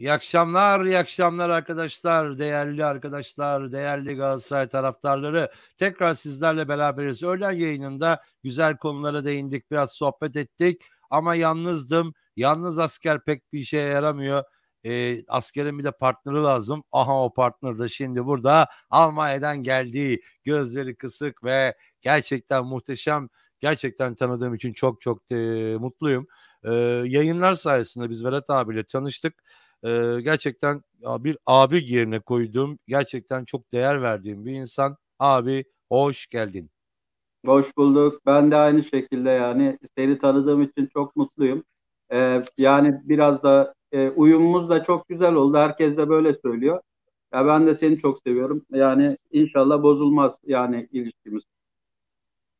İyi akşamlar, iyi akşamlar arkadaşlar, değerli arkadaşlar, değerli Galatasaray taraftarları. Tekrar sizlerle beraberiz. Öğlen yayınında güzel konulara değindik, biraz sohbet ettik. Ama yalnızdım. Yalnız asker pek bir işe yaramıyor. Askerin bir de partneri lazım. Aha o partner de şimdi burada Almanya'dan geldi. Gözleri kısık ve gerçekten muhteşem. Gerçekten tanıdığım için çok çok mutluyum. Yayınlar sayesinde biz Vedat abiyle tanıştık. Gerçekten bir abi yerine koyduğum, gerçekten çok değer verdiğim bir insan. Abi hoş geldin. Hoş bulduk. Ben de aynı şekilde yani seni tanıdığım için çok mutluyum. Yani biraz da uyumumuz da çok güzel oldu. Herkes de böyle söylüyor. Ya ben de seni çok seviyorum. Yani inşallah bozulmaz yani ilişkimiz.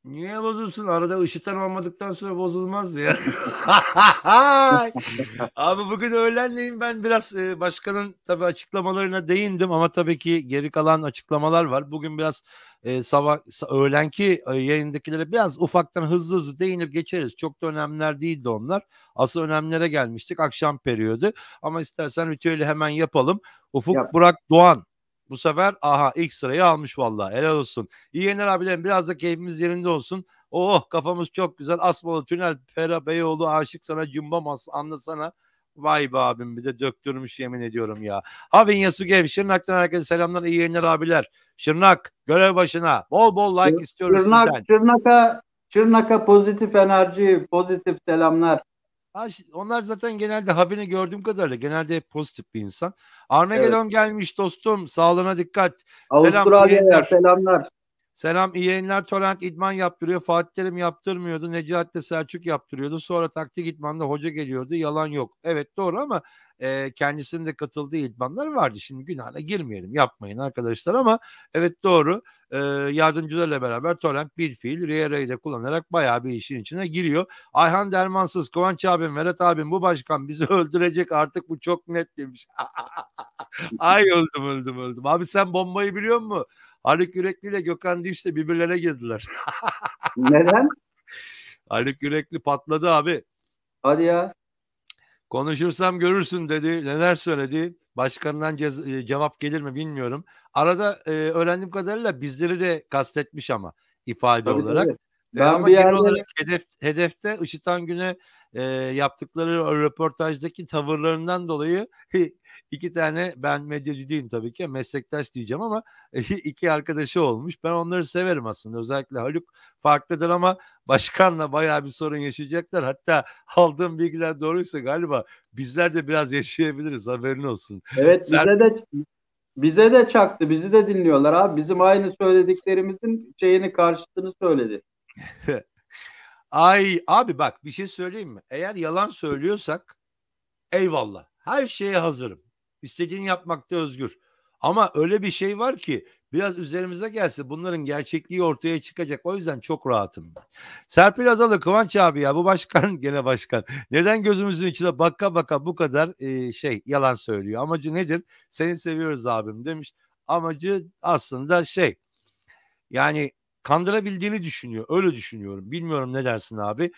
Niye bozulsun? Arada ışıtan olmadıktan sonra bozulmaz ya. Abi bugün öğlenleyin ben biraz başkanın tabii açıklamalarına değindim ama tabii ki geri kalan açıklamalar var. Bugün biraz öğlenki yayındakilere biraz ufaktan hızlı hızlı değinir geçeriz. Çok da önemliler değildi onlar. Asıl önemlilere gelmiştik akşam periyodu. Ama istersen ritüeli hemen yapalım. Ufuk Yap. Burak Doğan bu sefer ilk sırayı almış vallahi. Helal olsun. İyi Yener abilerim, biraz da keyfimiz yerinde olsun. Oh, kafamız çok güzel. Asmalı Tünel, Pera Beyoğlu, aşık sana, cımbam anlasana. Vay be abim, bir de döktürmüş yemin ediyorum ya. Havin Yasugev, Şırnak'tan herkese selamlar, iyi yayınlar abiler. Şırnak görev başına. Bol bol like istiyorum sizden. Çırnak'a pozitif enerji, pozitif selamlar. Onlar zaten genelde Havin'i gördüğüm kadarıyla genelde hep pozitif bir insan. Evet. Armageddon gelmiş dostum. Sağlığına dikkat. Selam, iyi Avustralya'ya yayınlar. selamlar. Selam, iyi yayınlar. Torrent idman yaptırıyor. Fatih Terim yaptırmıyordu. Necahat'te Selçuk yaptırıyordu. Sonra taktik idmanda hoca geliyordu. Yalan yok. Evet doğru ama kendisinin de katıldığı idmanlar vardı. Şimdi günahına girmeyelim. Yapmayın arkadaşlar ama evet doğru. Yardımcılarla beraber Torrent bir fiil Riera'yı da kullanarak bayağı bir işin içine giriyor. Ayhan Dermansız, Kıvanç abim, Vedat abim, bu başkan bizi öldürecek artık, bu çok net demiş. Ay öldüm. Abi sen bombayı biliyor musun? Haluk Yürekli ile Gökhan Diş'le birbirlerine girdiler. Neden? Haluk Yürekli patladı abi. Hadi ya. Konuşursam görürsün dedi. Neler söyledi? Başkanından cevap gelir mi bilmiyorum. Arada öğrendiğim kadarıyla bizleri de kastetmiş ama ifade Tabii olarak. tabii. Ben Ama bir genel yerde olarak hedefte Işıtan Gün'e yaptıkları o röportajdaki tavırlarından dolayı iki tane, ben medyacı değilim tabii ki, meslektaş diyeceğim ama iki arkadaşı olmuş. Ben onları severim aslında. Özellikle Haluk farklıdır ama başkanla bayağı bir sorun yaşayacaklar. Hatta aldığım bilgiler doğruysa galiba bizler de biraz yaşayabiliriz, haberin olsun. evet Serp bize de çaktı. Bizi de dinliyorlar abi. Bizim aynı söylediklerimizin şeyini karşısını söyledi. Ay abi bak, bir şey söyleyeyim mi? Eğer yalan söylüyorsak eyvallah. Her şeye hazırım. İstediğini yapmakta özgür. Ama öyle bir şey var ki biraz üzerimize gelse bunların gerçekliği ortaya çıkacak. O yüzden çok rahatım ben. Serpil Adalı, Kıvanç abi ya, bu başkan gene başkan. Neden gözümüzün içine baka baka bu kadar yalan söylüyor? Amacı nedir? Seni seviyoruz abim demiş. Amacı aslında yani kandırabildiğini düşünüyor. Öyle düşünüyorum. Bilmiyorum, ne dersin abi?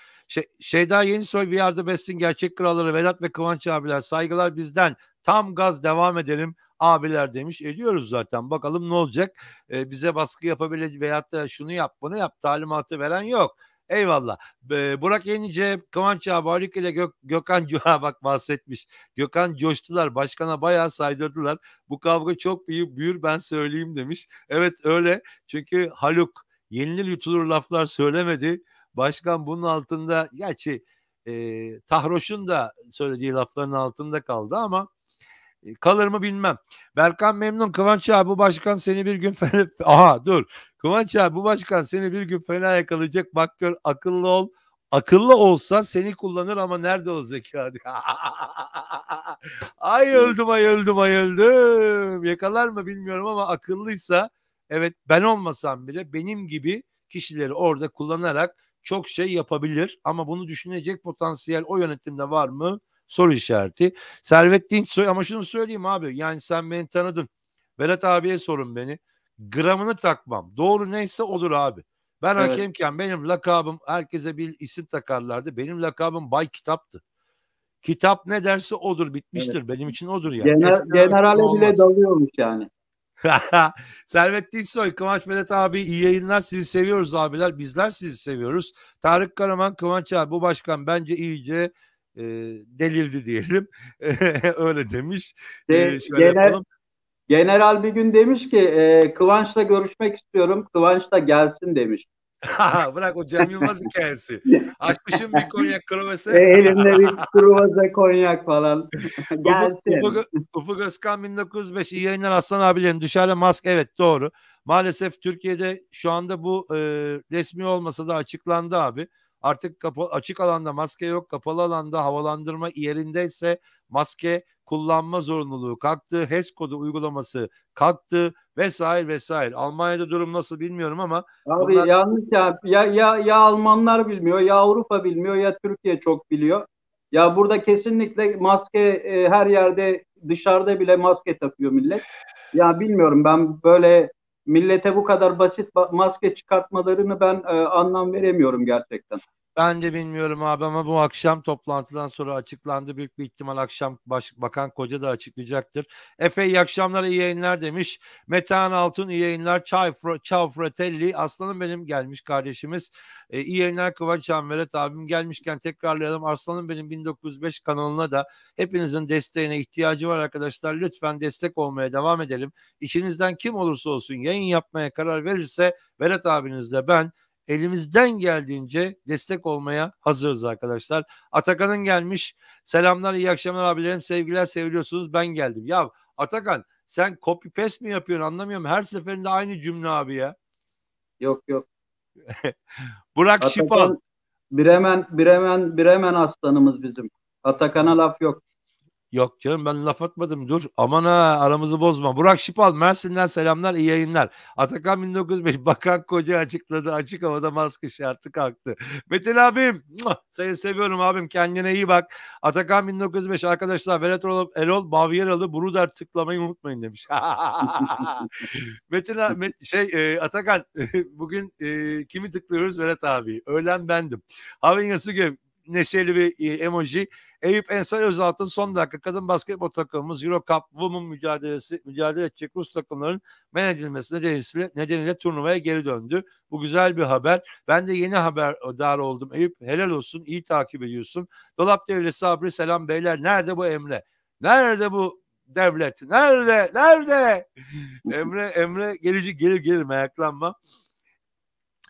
Şeyda Yenisoy, We Are The Best'in gerçek kralları Vedat ve Kıvanç abiler. Saygılar bizden. Tam gaz devam edelim abiler demiş. Ediyoruz zaten. Bakalım ne olacak? Bize baskı yapabilecek veyahut da şunu yap bunu yap talimatı veren yok. Eyvallah. Burak Yenice, Kıvanç abi, Haluk ile Gökhan bak bahsetmiş. Gökhan coştular. Başkana bayağı saydırdılar. Bu kavga çok büyür ben söyleyeyim demiş. Evet öyle. Çünkü Haluk yenilir yutulur laflar söylemedi. Başkan bunun altında, gerçi Tahroş'un da söylediği lafların altında kaldı ama kalır mı bilmem. Berkan memnun. Kıvanç abi, bu başkan seni bir gün fena... Aha dur. Kıvanç abi, bu başkan seni bir gün fena yakalayacak. Bak gör, akıllı ol. Akıllı olsa seni kullanır ama nerede o zeka? Ay öldüm, ay öldüm, ay öldüm. Yakalar mı bilmiyorum ama akıllıysa, evet, ben olmasam bile benim gibi kişileri orada kullanarak çok şey yapabilir. Ama bunu düşünecek potansiyel o yönetimde var mı? Soru işareti. Servet Dinçsoy, ama şunu söyleyeyim abi, yani sen beni tanıdın. Vedat abiye sorun beni. Gramını takmam. Doğru neyse olur abi. Ben Evet. hakemken benim lakabım, herkese bir isim takarlardı. Benim lakabım Bay Kitap'tı. Kitap ne derse odur, Evet. bitmiştir. Benim için odur yani. Esnemesi Generale bile olmaz. dalıyormuş yani. Servet Dilsoy, Kıvanç Vedat abi iyi yayınlar. Sizi seviyoruz abiler. Bizler sizi seviyoruz. Tarık Karaman, Kıvanç abi bu başkan bence iyice delirdi diyelim. Öyle demiş. Şöyle Genel yapalım. General bir gün demiş ki Kıvanç'la görüşmek istiyorum. Kıvanç da gelsin demiş. Bırak o Cem Yılmaz hikayesi. Açmışım bir konyak krovesi. Elimde bir kruvaze konyak falan. Gelsin. Ufuk Özkan 1905 iyi yayınlar Aslan abilerim. Dışarıda maske, evet doğru. Maalesef Türkiye'de şu anda bu resmi olmasa da açıklandı abi. Artık açık alanda maske yok. Kapalı alanda havalandırma yerindeyse maske kullanma zorunluluğu kalktı. HES kodu uygulaması kalktı vesaire vesaire. Almanya'da durum nasıl bilmiyorum ama Abi bunlar yanlış ya. Ya Almanlar bilmiyor, ya Avrupa bilmiyor, ya Türkiye çok biliyor. Ya burada kesinlikle maske her yerde, dışarıda bile maske takıyor millet. Ya bilmiyorum, ben böyle millete bu kadar basit maske çıkartmalarını ben anlam veremiyorum gerçekten. ben de bilmiyorum abi ama bu akşam toplantıdan sonra açıklandı. Büyük bir ihtimal akşam Bakan Koca da açıklayacaktır. Efe iyi akşamlar, iyi yayınlar demiş. Metehan Altun iyi yayınlar. Ciao Fratelli. Aslanım benim gelmiş kardeşimiz. İyi yayınlar Kıvanç Ameret abim gelmişken tekrarlayalım. Aslanım benim 1905 kanalına da hepinizin desteğine ihtiyacı var arkadaşlar. Lütfen destek olmaya devam edelim. İçinizden kim olursa olsun yayın yapmaya karar verirse Berat abinizle ben elimizden geldiğince destek olmaya hazırız arkadaşlar. Atakan'ın gelmiş. Selamlar, iyi akşamlar abilerim. Sevgiler, seviliyorsunuz. Ben geldim. Ya Atakan sen copy paste mi yapıyorsun anlamıyorum. Her seferinde aynı cümle abi ya. Yok yok. Burak Şipal. Atakan Bremen aslanımız bizim. Atakan'a laf yok. Yok canım ben laf atmadım dur. Aman ha aramızı bozma. Burak Şipal Mersin'den selamlar iyi yayınlar. Atakan 1905 Bakan Koca açıkladı. Açık havada maske şartı kalktı. Metin abim seni seviyorum abim kendine iyi bak. Atakan 1905 arkadaşlar Berat Erol Bavyeralı Bruder tıklamayı unutmayın demiş. Atakan bugün kimi tıklıyoruz Berat abi? Öğlen bendim. Havin Yasuge neşeli bir emoji. Eyüp Ensar Özaltın son dakika kadın basketbol takımımız Euro Cup Women mücadele edecek Rus takımların men edilmesi nedeniyle turnuvaya geri döndü. Bu güzel bir haber. Ben de yeni haberdar oldum. Eyüp helal olsun. İyi takip ediyorsun. Dolap Devri Sabri selam beyler. Nerede bu Emre? Nerede bu devlet? Nerede? Nerede? Emre gelir meraklanma.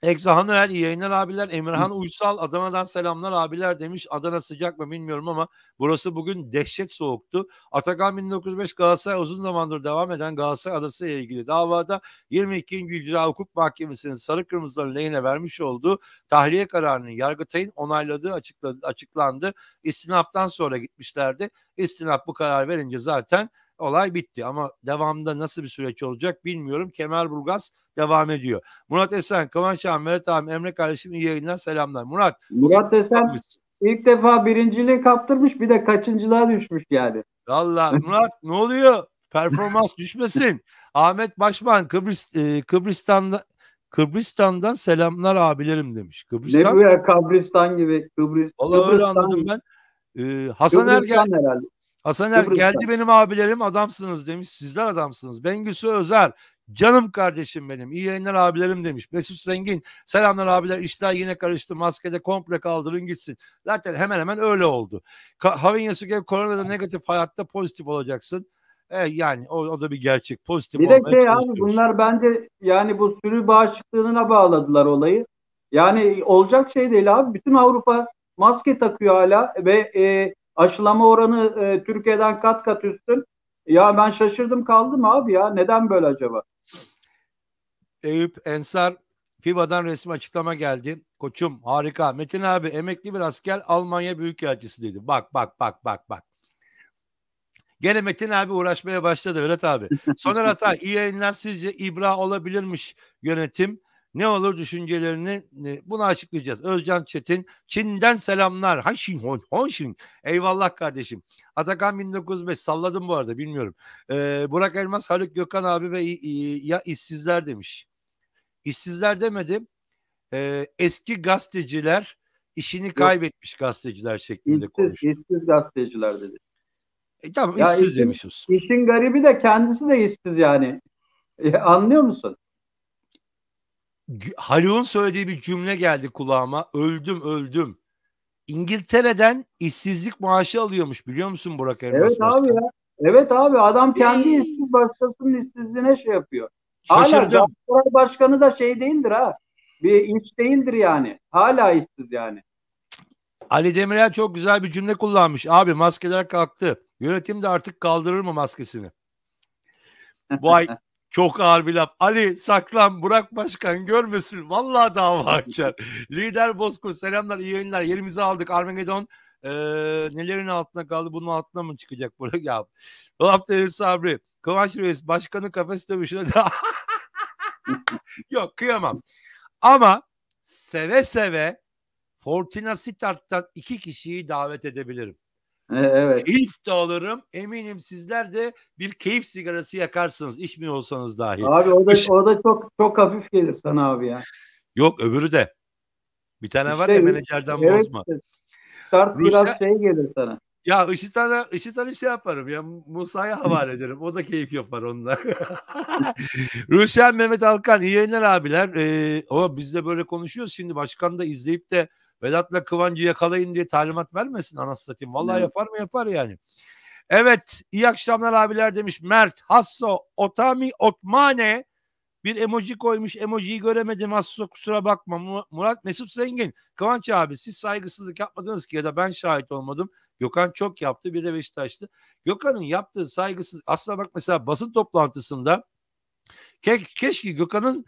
Eksa Hanıer iyi yayınlar abiler. Emirhan Uysal Adana'dan selamlar abiler demiş. Adana sıcak mı bilmiyorum ama burası bugün dehşet soğuktu. Atakan 1905 Galatasaray uzun zamandır devam eden Galatasaray Adası ile ilgili davada 22. İcra Hukuk Mahkemesi'nin sarı kırmızıların lehine vermiş olduğu tahliye kararının Yargıtay'ın onayladığı açıklandı. İstinaftan sonra gitmişlerdi. İstinaf bu karar verince zaten olay bitti ama devamında nasıl bir süreç olacak bilmiyorum. Kemerburgaz devam ediyor. Murat Esen, Kıvanç abi, Meret abi, Emre kardeşim iyi yayınlar selamlar. Murat bugün Murat Esen ilk defa birinciliği kaptırmış, bir de kaçıncılığa düşmüş yani. valla Murat ne oluyor? Performans düşmesin. Ahmet Başman Kıbrıs'tan selamlar abilerim demiş. Ne Kıbrıs'tan? bu ya, Kabristan gibi. Valla öyle anladım Kıbrıs'tan, ben. Hasan Kıbrıs'tan herhalde. Hasan geldi Kıbrıs'tan. benim abilerim adamsınız demiş. Sizler adamsınız. Bengüsü Özer canım kardeşim benim. İyi yayınlar abilerim demiş. Mesut Zengin selamlar abiler. İşler yine karıştı. Maskede komple kaldırın gitsin. Zaten hemen hemen öyle oldu. Havin Yasuke koronada negatif hayatta pozitif olacaksın. Yani o da bir gerçek. Pozitif Bir de olmaya şey abi, çalışıyoruz. bunlar bence yani bu sürü bağışıklığına bağladılar olayı. Yani olacak şey değil abi. Bütün Avrupa maske takıyor hala ve aşılama oranı Türkiye'den kat kat üstün. Ya ben şaşırdım kaldım abi ya. Neden böyle acaba? Eyüp Ensar FIBA'dan resmi açıklama geldi. Koçum harika. Metin abi emekli bir asker Almanya Büyükelçisi dedi. Bak. Gene Metin abi uğraşmaya başladı Öğret abi. Soner Atay iyi yayınlar sizce İbra olabilirmiş yönetim. Ne olur düşüncelerini bunu açıklayacağız. Özcan Çetin Çin'den selamlar. Haşin. Eyvallah kardeşim. Atakan 1905 salladım bu arada bilmiyorum. Burak Elmas Haluk Gökhan abi ve ya işsizler demiş. İşsizler demedim. Eski gazeteciler işini Yok, kaybetmiş gazeteciler şeklinde işsiz, konuştu. işsiz gazeteciler dedi. Tamam, Ya işsiz işin, demişiz. işin garibi de kendisi de işsiz yani. Anlıyor musun? Haluk'un söylediği bir cümle geldi kulağıma. Öldüm öldüm. İngiltere'den işsizlik maaşı alıyormuş, biliyor musun Burak Evet Elmas abi ya. Başkan? Evet abi, adam kendi Hii. işsiz, başkasının işsizliğine şey yapıyor. Hala Şaşırdım. Galatasaray Başkanı da şey değildir ha. Bir iş değildir yani. Hala işsiz yani. Ali Demirel çok güzel bir cümle kullanmış. Abi maskeler kalktı. Yönetim de artık kaldırır mı maskesini? Vay, çok ağır bir laf. Ali saklan, Burak Başkan görmesin. Vallahi dava açar. Lider Bozkurt selamlar, iyi yayınlar. Yerimizi aldık. Armageddon nelerin altına kaldı? Bunun altına mı çıkacak Burak ya? Dolapdere Sabri. Kıvanç Reis başkanın kafes dövüşüne de yok, kıyamam. Ama seve seve Fortuna Sittard'dan 2 kişiyi davet edebilirim. Evet. Keyif de alırım. Eminim sizler de bir keyif sigarası yakarsınız, içmiyor olsanız dahi. Abi o da çok çok hafif gelir sana abi ya. Yok, öbürü de. Bir tane var İşte ya, menajerden evet, bozma. start biraz Rusya, şey gelir sana. ya IŞİD'e şey yaparım ya, Musa'ya havale ederim. O da keyif yapar onunla. Ruşen Mehmet Alkan, iyi yayınlar abiler. O biz de böyle konuşuyoruz. Şimdi başkan da izleyip de Vedat'la Kıvancı yakalayın diye talimat vermesin, anasını satayım. Vallahi Evet. yapar mı, yapar yani. Evet, iyi akşamlar abiler demiş Mert. Hasso Otami Otmane bir emoji koymuş. Emojiyi göremedim Hasso, kusura bakma. Murat Mesut Zengin. Kıvanç abi siz saygısızlık yapmadınız ki, ya da ben şahit olmadım. Gökhan çok yaptı, bir de Beşiktaş'tı. Gökhan'ın yaptığı saygısız. Aslında bak, mesela basın toplantısında keşke Gökhan'ın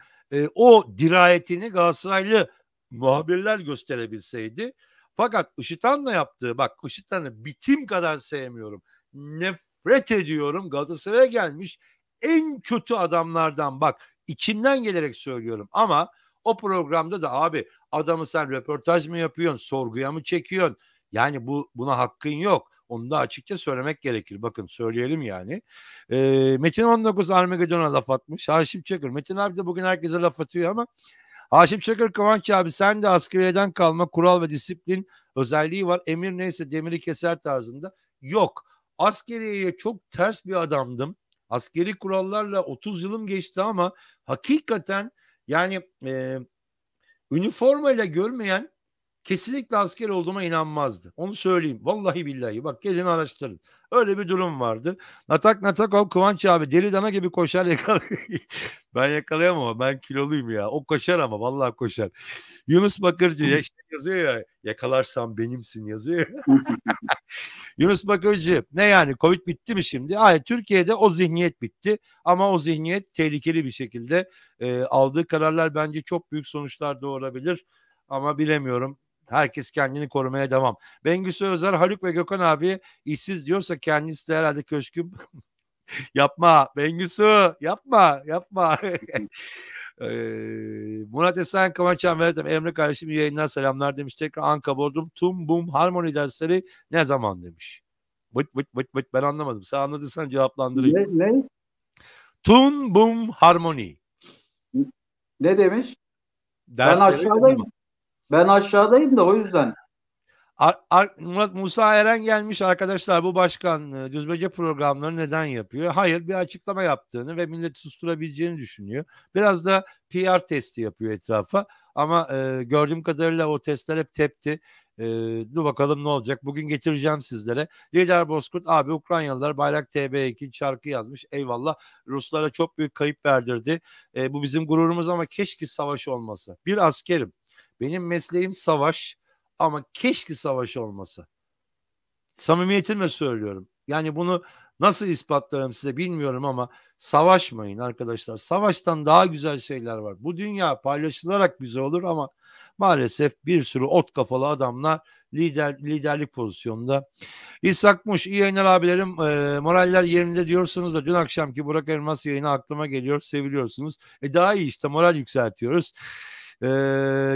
o dirayetini Galatasaraylı muhabirler gösterebilseydi. Fakat Işıtan'la yaptığı, bak Işıtan'ı bitim kadar sevmiyorum. Nefret ediyorum. Galatasaray'a gelmiş en kötü adamlardan, bak içimden gelerek söylüyorum, ama o programda da abi adamı sen röportaj mı yapıyorsun, sorguya mı çekiyorsun? Yani buna hakkın yok. Onu da açıkça söylemek gerekir. Bakın söyleyelim yani. Metin 19 Armageddon'a laf atmış. Haşim Çakır. Metin abi de bugün herkese laf atıyor ama Haşim Çakır, Kıvanç abi sen de askeriyeden kalma kural ve disiplin özelliği var. Emir neyse demiri keser tarzında. Yok. Askeriyeye çok ters bir adamdım. Askeri kurallarla 30 yılım geçti ama hakikaten yani üniformayla görmeyen kesinlikle asker olduğuma inanmazdı. Onu söyleyeyim. Vallahi billahi. Bak gelin araştırın. Öyle bir durum vardı. Natakov Kıvanç abi deli dana gibi koşar Ben yakalayamam ama ben kiloluyum ya. O koşar ama vallahi koşar. Yunus Bakırcı yazıyor ya, yakalarsam benimsin yazıyor. Yunus Bakırcı, ne yani Covid bitti mi şimdi? Hayır, Türkiye'de o zihniyet bitti ama o zihniyet tehlikeli bir şekilde aldığı kararlar bence çok büyük sonuçlar doğurabilir ama bilemiyorum. Herkes kendini korumaya devam. Bengüsü Özer, Haluk ve Gökhan abi işsiz diyorsa kendisi de herhalde köşküm. Yapma Bengüsü, yapma. Murat Esen, Kıvançhan Vedat, Emre kardeşim yayınlar selamlar demiş. Tekrar Anka Bodrum Tum Bum Harmoni dersleri ne zaman demiş. Vıt vıt vıt vıt, ben anlamadım. Sen anladıysan cevaplandırayım. Ne? Tun Bum Harmoni Ne demiş? Ben dersleri ne zaman? aşağıdayım. Ben aşağıdayım da o yüzden. Murat Musa Eren gelmiş arkadaşlar, bu başkan düzmece programları neden yapıyor? Hayır, bir açıklama yaptığını ve milleti susturabileceğini düşünüyor. Biraz da PR testi yapıyor etrafa ama gördüğüm kadarıyla o testler hep tepti. Dur bakalım ne olacak. Bugün getireceğim sizlere. Lider Bozkurt abi Ukraynalılar Bayrak TB2 şarkı yazmış. Eyvallah. Ruslara çok büyük kayıp verdirdi. Bu bizim gururumuz ama keşke savaş olmasa. Bir askerim. Benim mesleğim savaş. Ama keşke savaş olmasa. Samimiyetimle söylüyorum. Yani bunu nasıl ispatlarım size bilmiyorum ama savaşmayın arkadaşlar. Savaştan daha güzel şeyler var. Bu dünya paylaşılarak bize olur ama maalesef bir sürü ot kafalı adamlar liderlik pozisyonunda. İshakmış, iyi yayınlar abilerim. Moraller yerinde diyorsunuz da dün akşamki Burak Elmas yayını aklıma geliyor. Seviliyorsunuz. Daha iyi işte, moral yükseltiyoruz.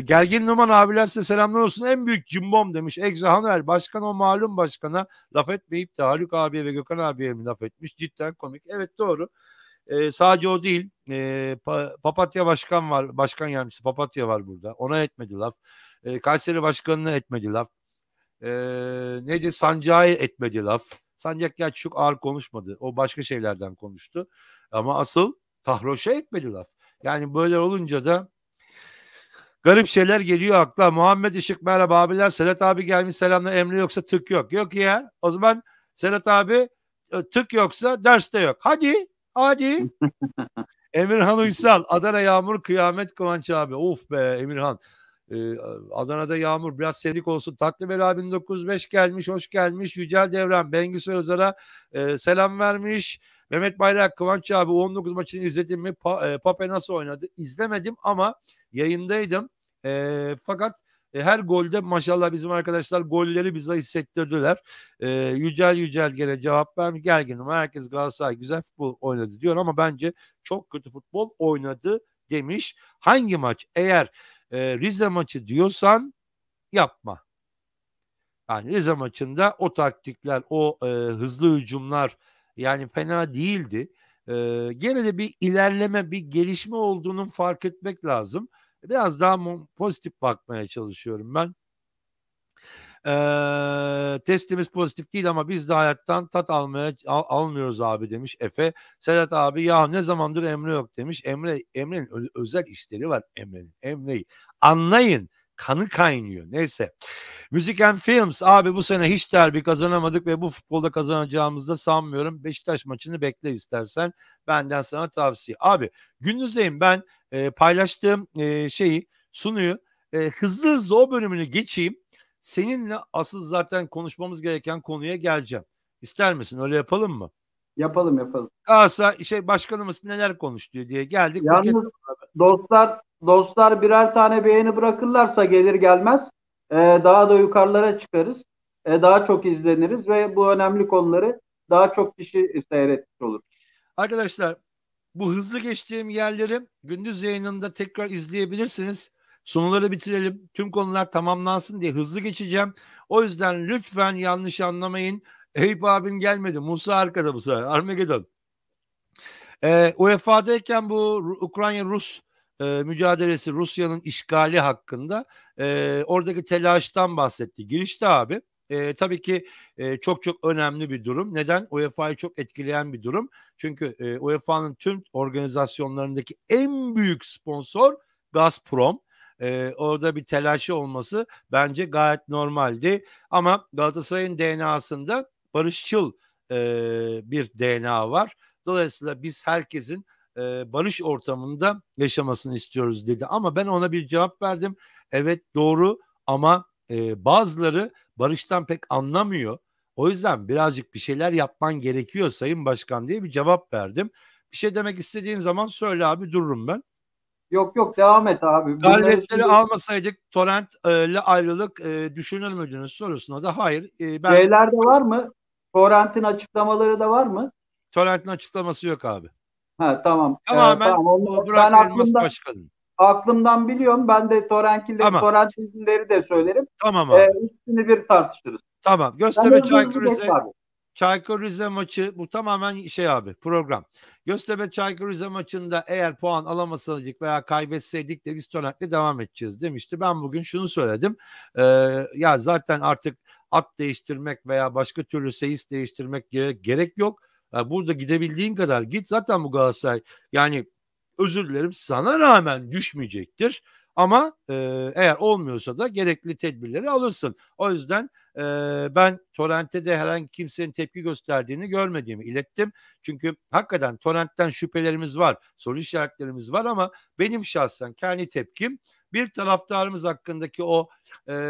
Gergin Numan abiler size selamlar olsun. En büyük cimbom demiş. Egza Haner başkan o malum başkana laf etmeyip de Haluk abiye ve Gökhan abiye mi laf etmiş? Cidden komik. Evet, doğru. sadece o değil. Papatya Başkan var. Başkan yardımcısı Papatya var burada. Ona etmedi laf. Kayseri Başkanı'na etmedi laf. Neydi? Sancak'a etmedi laf. Sancak gerçi çok ağır konuşmadı. O başka şeylerden konuştu. Ama asıl Tahroş'a etmedi laf. Yani böyle olunca da garip şeyler geliyor akla. Muhammed Işık merhaba abiler. Sedat abi gelmiş selamlar. Emre yoksa tık yok. Yok ya. O zaman Sedat abi tık yoksa ders de yok. Hadi. Hadi. Emirhan Uysal. Adana Yağmur Kıyamet Kıvanç abi. Of be Emirhan. Adana'da yağmur biraz serik olsun. Takliber abi 1905 gelmiş. Hoş gelmiş. Yücel Devran. Bengüsü Özar'a selam vermiş. Mehmet Bayrak Kıvanç abi 19 maçını izledim mi? Pape nasıl oynadı? İzlemedim ama yayındaydım. Fakat her golde maşallah bizim arkadaşlar golleri bize hissettirdiler. Yücel gene cevap vermiş. Gerginim. Herkes Galatasaray güzel futbol oynadı diyor ama bence çok kötü futbol oynadı demiş. Hangi maç? Eğer Rize maçı diyorsan yapma. Yani Rize maçında o taktikler, o hızlı hücumlar yani fena değildi. Gene de bir ilerleme, bir gelişme olduğunun fark etmek lazım. Biraz daha pozitif bakmaya çalışıyorum ben. Testimiz pozitif değil ama biz de hayattan tat almıyoruz abi demiş Efe. Sedat abi ya ne zamandır Emre yok demiş. Emre'nin özel işleri var Emre'yi anlayın. Kanı kaynıyor. Neyse. Müzik and Films. Abi bu sene hiç derbi kazanamadık ve bu futbolda kazanacağımızı da sanmıyorum. Beşiktaş maçını bekle istersen. Benden sana tavsiye. Abi gündüzdeyim ben paylaştığım sunuyu hızlı o bölümünü geçeyim. Seninle asıl zaten konuşmamız gereken konuya geleceğim. İster misin? Öyle yapalım mı? Yapalım. Galatasaray başkanımız neler konuştu diye geldik. Yalnız dostlar birer tane beğeni bırakırlarsa gelir gelmez daha da yukarılara çıkarız. Daha çok izleniriz ve bu önemli konuları daha çok kişi seyretmiş olur. Arkadaşlar bu hızlı geçtiğim yerleri gündüz yayınında tekrar izleyebilirsiniz. Sunuları bitirelim. Tüm konular tamamlansın diye hızlı geçeceğim. O yüzden lütfen yanlış anlamayın. Eyüp abin gelmedi. Musa arkada bu sefer. Armageddon. UEFA'dayken bu Ukrayna-Rus mücadelesi, Rusya'nın işgali hakkında oradaki telaştan bahsetti. Girişte abi. Tabii ki çok önemli bir durum. Neden? UEFA'yı çok etkileyen bir durum. Çünkü UEFA'nın tüm organizasyonlarındaki en büyük sponsor Gazprom. Orada bir telaşı olması bence gayet normaldi. Ama Galatasaray'ın DNA'sında barışçıl bir DNA var. Dolayısıyla biz herkesin barış ortamında yaşamasını istiyoruz dedi. Ama ben ona bir cevap verdim. Evet doğru ama bazıları barıştan pek anlamıyor. O yüzden birazcık bir şeyler yapman gerekiyor Sayın Başkan diye bir cevap verdim. Bir şey demek istediğin zaman söyle abi dururum ben. Yok devam et abi. Galibiyetleri almasaydık torrent ile ayrılık düşünür müydünüz sorusuna da hayır. Şeyler de var mı? Torrent'in açıklamaları da var mı? Torrent'in açıklaması yok abi. Ha, tamam. Tamamen Tamam. Burak Elmas Başkan'ın. Aklımdan biliyorum. Ben de torrent izinleri de söylerim. Tamam abi. Üstünü bir tartışırız. Tamam. Göztepe Çaykur Rize maçı bu tamamen abi program. Göztepe Çaykur Rize maçında eğer puan alamasaydık veya kaybetseydik de biz torrentle devam edeceğiz demişti. Ben bugün şunu söyledim. Ya zaten artık at değiştirmek veya başka türlü seyis değiştirmek gerek yok. Burada gidebildiğin kadar git. Zaten bu Galatasaray yani özür dilerim sana rağmen düşmeyecektir. Ama eğer olmuyorsa da gerekli tedbirleri alırsın. O yüzden ben torrente de herhangi kimsenin tepki gösterdiğini görmediğimi ilettim. Çünkü hakikaten torrentten şüphelerimiz var, soru işaretlerimiz var ama benim şahsen kendi tepkim bir taraftarımız hakkındaki o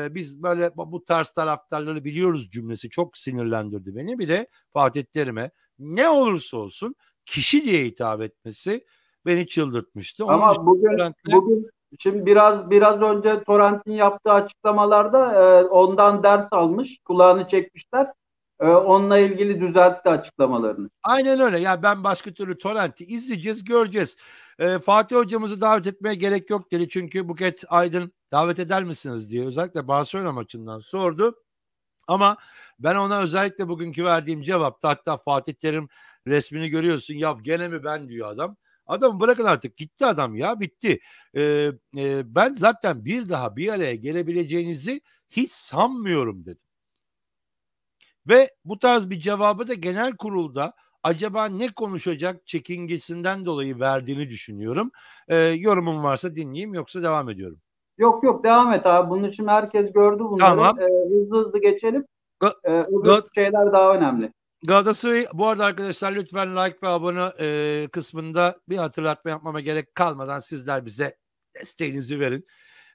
biz böyle bu tarz taraftarları biliyoruz cümlesi çok sinirlendirdi beni. Bir de Fatih Terim'e ne olursa olsun kişi diye hitap etmesi beni çıldırtmıştı. Ama bugün şimdi biraz önce Torrent'in yaptığı açıklamalarda ondan ders almış, kulağını çekmişler. Onunla ilgili düzeltti açıklamalarını. Aynen öyle. Ya ben başka türlü Torrent'i izleyeceğiz, göreceğiz. Fatih hocamızı davet etmeye gerek yok dedi. Çünkü Buket Aydın davet eder misiniz diye özellikle Barcelona maçından sordu. Ama ben ona özellikle bugünkü verdiğim cevapta hatta Fatih Terim resmini görüyorsun. Ya gene mi ben diyor adam. Adamı bırakın artık, gitti adam ya, bitti. Ben zaten bir daha bir araya gelebileceğinizi hiç sanmıyorum dedim. Ve bu tarz bir cevabı da genel kurulda acaba ne konuşacak çekingesinden dolayı verdiğini düşünüyorum. Yorumun varsa dinleyeyim, yoksa devam ediyorum. Yok yok, devam et abi. Bunun için herkes gördü bunları. Tamam. Hızlı hızlı geçelim. Ga Öbür Ga şeyler daha önemli. Galatasaray, bu arada arkadaşlar lütfen like ve abone kısmında bir hatırlatma yapmama gerek kalmadan sizler bize desteğinizi verin.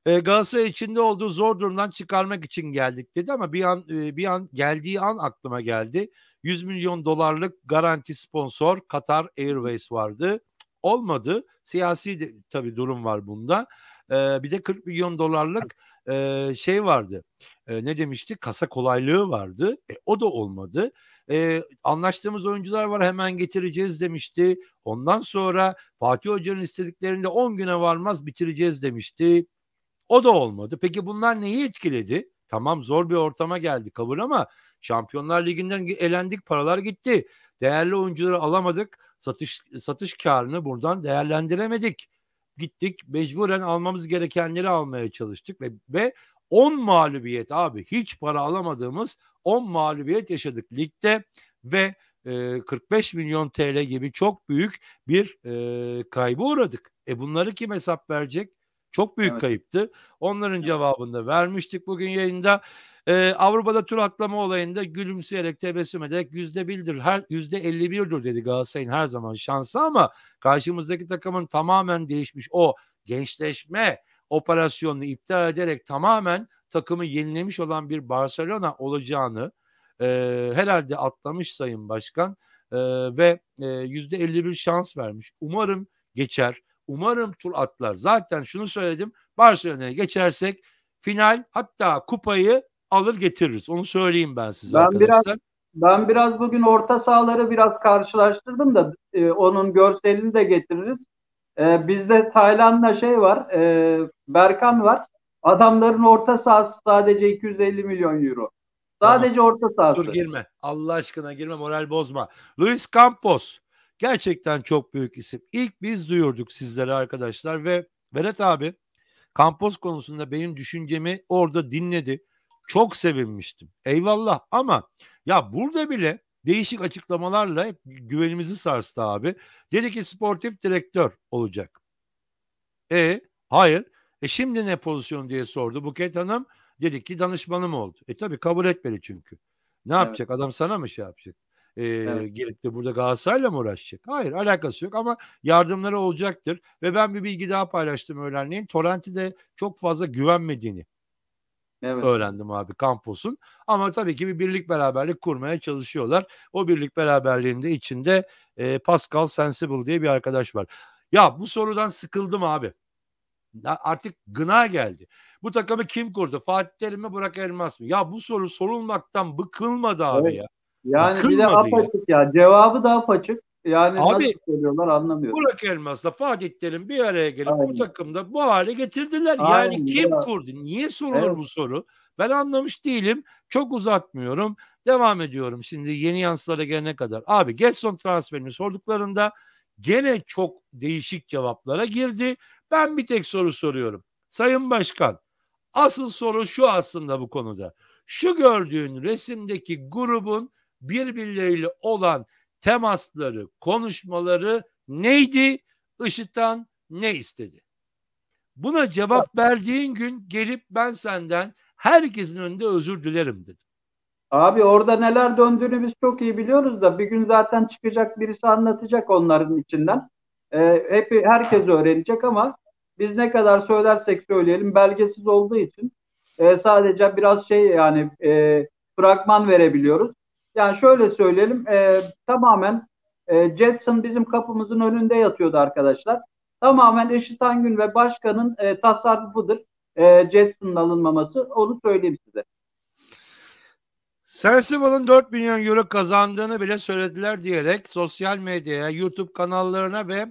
Galatasaray içinde olduğu zor durumdan çıkarmak için geldik dedi ama bir an geldiği an aklıma geldi. 100 milyon dolarlık garanti sponsor Qatar Airways vardı. Olmadı. Siyasi de, tabii durum var bunda. Bir de 40 milyon dolarlık şey vardı. Ne demişti? Kasa kolaylığı vardı. O da olmadı. Anlaştığımız oyuncular var, hemen getireceğiz demişti. Ondan sonra Fatih Hoca'nın istediklerinde 10 güne varmaz bitireceğiz demişti. O da olmadı. Peki bunlar neyi etkiledi? Tamam, zor bir ortama geldi, kabul, ama Şampiyonlar Ligi'nden elendik, paralar gitti. Değerli oyuncuları alamadık. Satış karını buradan değerlendiremedik. Gittik mecburen almamız gerekenleri almaya çalıştık ve 10 mağlubiyet abi, hiç para alamadığımız 10 mağlubiyet yaşadık ligde ve 45 milyon TL gibi çok büyük bir kaybı uğradık. Bunları kim hesap verecek? Çok büyük Evet. kayıptı. Onların cevabını da vermiştik bugün yayında. Avrupa'da tur atlama olayında gülümseyerek, tebessüm ederek %51'dir dedi Galatasaray'ın her zaman şansı, ama karşımızdaki takımın tamamen değişmiş, o gençleşme operasyonunu iptal ederek tamamen takımı yenilemiş olan bir Barcelona olacağını herhalde atlamış Sayın Başkan ve %51 şans vermiş. Umarım geçer. Umarım tur atlar. Zaten şunu söyledim. Barcelona'ya geçersek final, hatta kupayı alır getiririz. Onu söyleyeyim ben size Ben biraz arkadaşlar. ben biraz bugün orta sahaları biraz karşılaştırdım da onun görselini de getiririz. Bizde Tayland'da şey var, Berkan var. Adamların orta sahası sadece 250 milyon euro. Tamam. Sadece orta Dur, sahası. girme. Allah aşkına girme, moral bozma. Luis Campos. Gerçekten çok büyük isim. İlk biz duyurduk sizlere arkadaşlar ve Berat abi Campos konusunda benim düşüncemi orada dinledi. Çok sevinmiştim. Eyvallah, ama ya burada bile değişik açıklamalarla hep güvenimizi sarstı abi. Dedi ki sportif direktör olacak. Hayır. Şimdi ne pozisyon diye sordu Buket Hanım. Dedi ki danışmanım oldu. Tabii kabul etmedi çünkü. Ne Evet, yapacak? Adam sana mı şey yapacak? evet. Gelip de burada Galatasaray'la mı uğraşacak? Hayır, alakası yok, ama yardımları olacaktır. Ve ben bir bilgi daha paylaştım öğlenleyin. Torrent'e çok fazla güvenmediğini Evet. öğrendim abi Campos'un. Ama tabii ki bir birlik beraberlik kurmaya çalışıyorlar. O birlik beraberliğinde içinde Pascal Sensible diye bir arkadaş var. Ya bu sorudan sıkıldım abi. Artık gına geldi. Bu takımı kim kurdu? Fatih Terim mi, Burak Elmas mı? Ya bu soru sorulmaktan bıkılmadı abi Evet. ya. Yani bir de Bıkılmadı ya. apaçık ya. Cevabı da apaçık. Yani Abi nasıl söylüyorlar anlamıyorum. Burak Elmas'la Fatih Terim bir araya gelip bu Aynen. takımda bu hale getirdiler. Yani Aynen. kim kurdu? Niye sorulur Evet. bu soru? Ben anlamış değilim. Çok uzatmıyorum. Devam ediyorum şimdi yeni yansılara gelene kadar. Abi Gerson transferini sorduklarında gene çok değişik cevaplara girdi. Ben bir tek soru soruyorum. Sayın Başkan, asıl soru şu aslında bu konuda. Şu gördüğün resimdeki grubun birbirleriyle olan temasları, konuşmaları neydi? IŞİD'den ne istedi? Buna cevap verdiğin gün gelip ben senden herkesin önünde özür dilerim dedim. Abi orada neler döndüğünü biz çok iyi biliyoruz da bir gün zaten çıkacak birisi anlatacak onların içinden. Herkes öğrenecek ama biz ne kadar söylersek söyleyelim belgesiz olduğu için sadece biraz şey yani fragman verebiliyoruz. Yani şöyle söyleyelim tamamen Jetson bizim kapımızın önünde yatıyordu arkadaşlar. Tamamen Eşit Angün ve başkanın tasarrufudur Jetson'ın alınmaması, onu söyleyeyim size. Sensible'ın 4 milyon euro kazandığını bile söylediler diyerek sosyal medyaya, YouTube kanallarına ve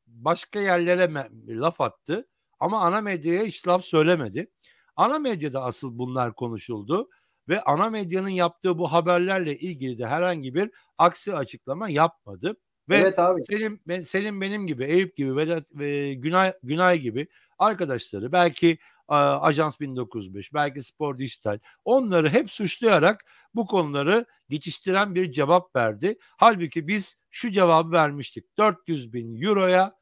başka yerlere laf attı. Ama ana medyaya hiç laf söylemedi. Ana medyada asıl bunlar konuşuldu. ve ana medyanın yaptığı bu haberlerle ilgili de herhangi bir aksi açıklama yapmadı. Ve Evet abi. Selim benim gibi, Eyüp gibi, Vedat ve Günay gibi arkadaşları, belki Ajans 1905, belki Spor Dijital, onları hep suçlayarak bu konuları geçiştiren bir cevap verdi. Halbuki biz şu cevabı vermiştik: 400 bin euroya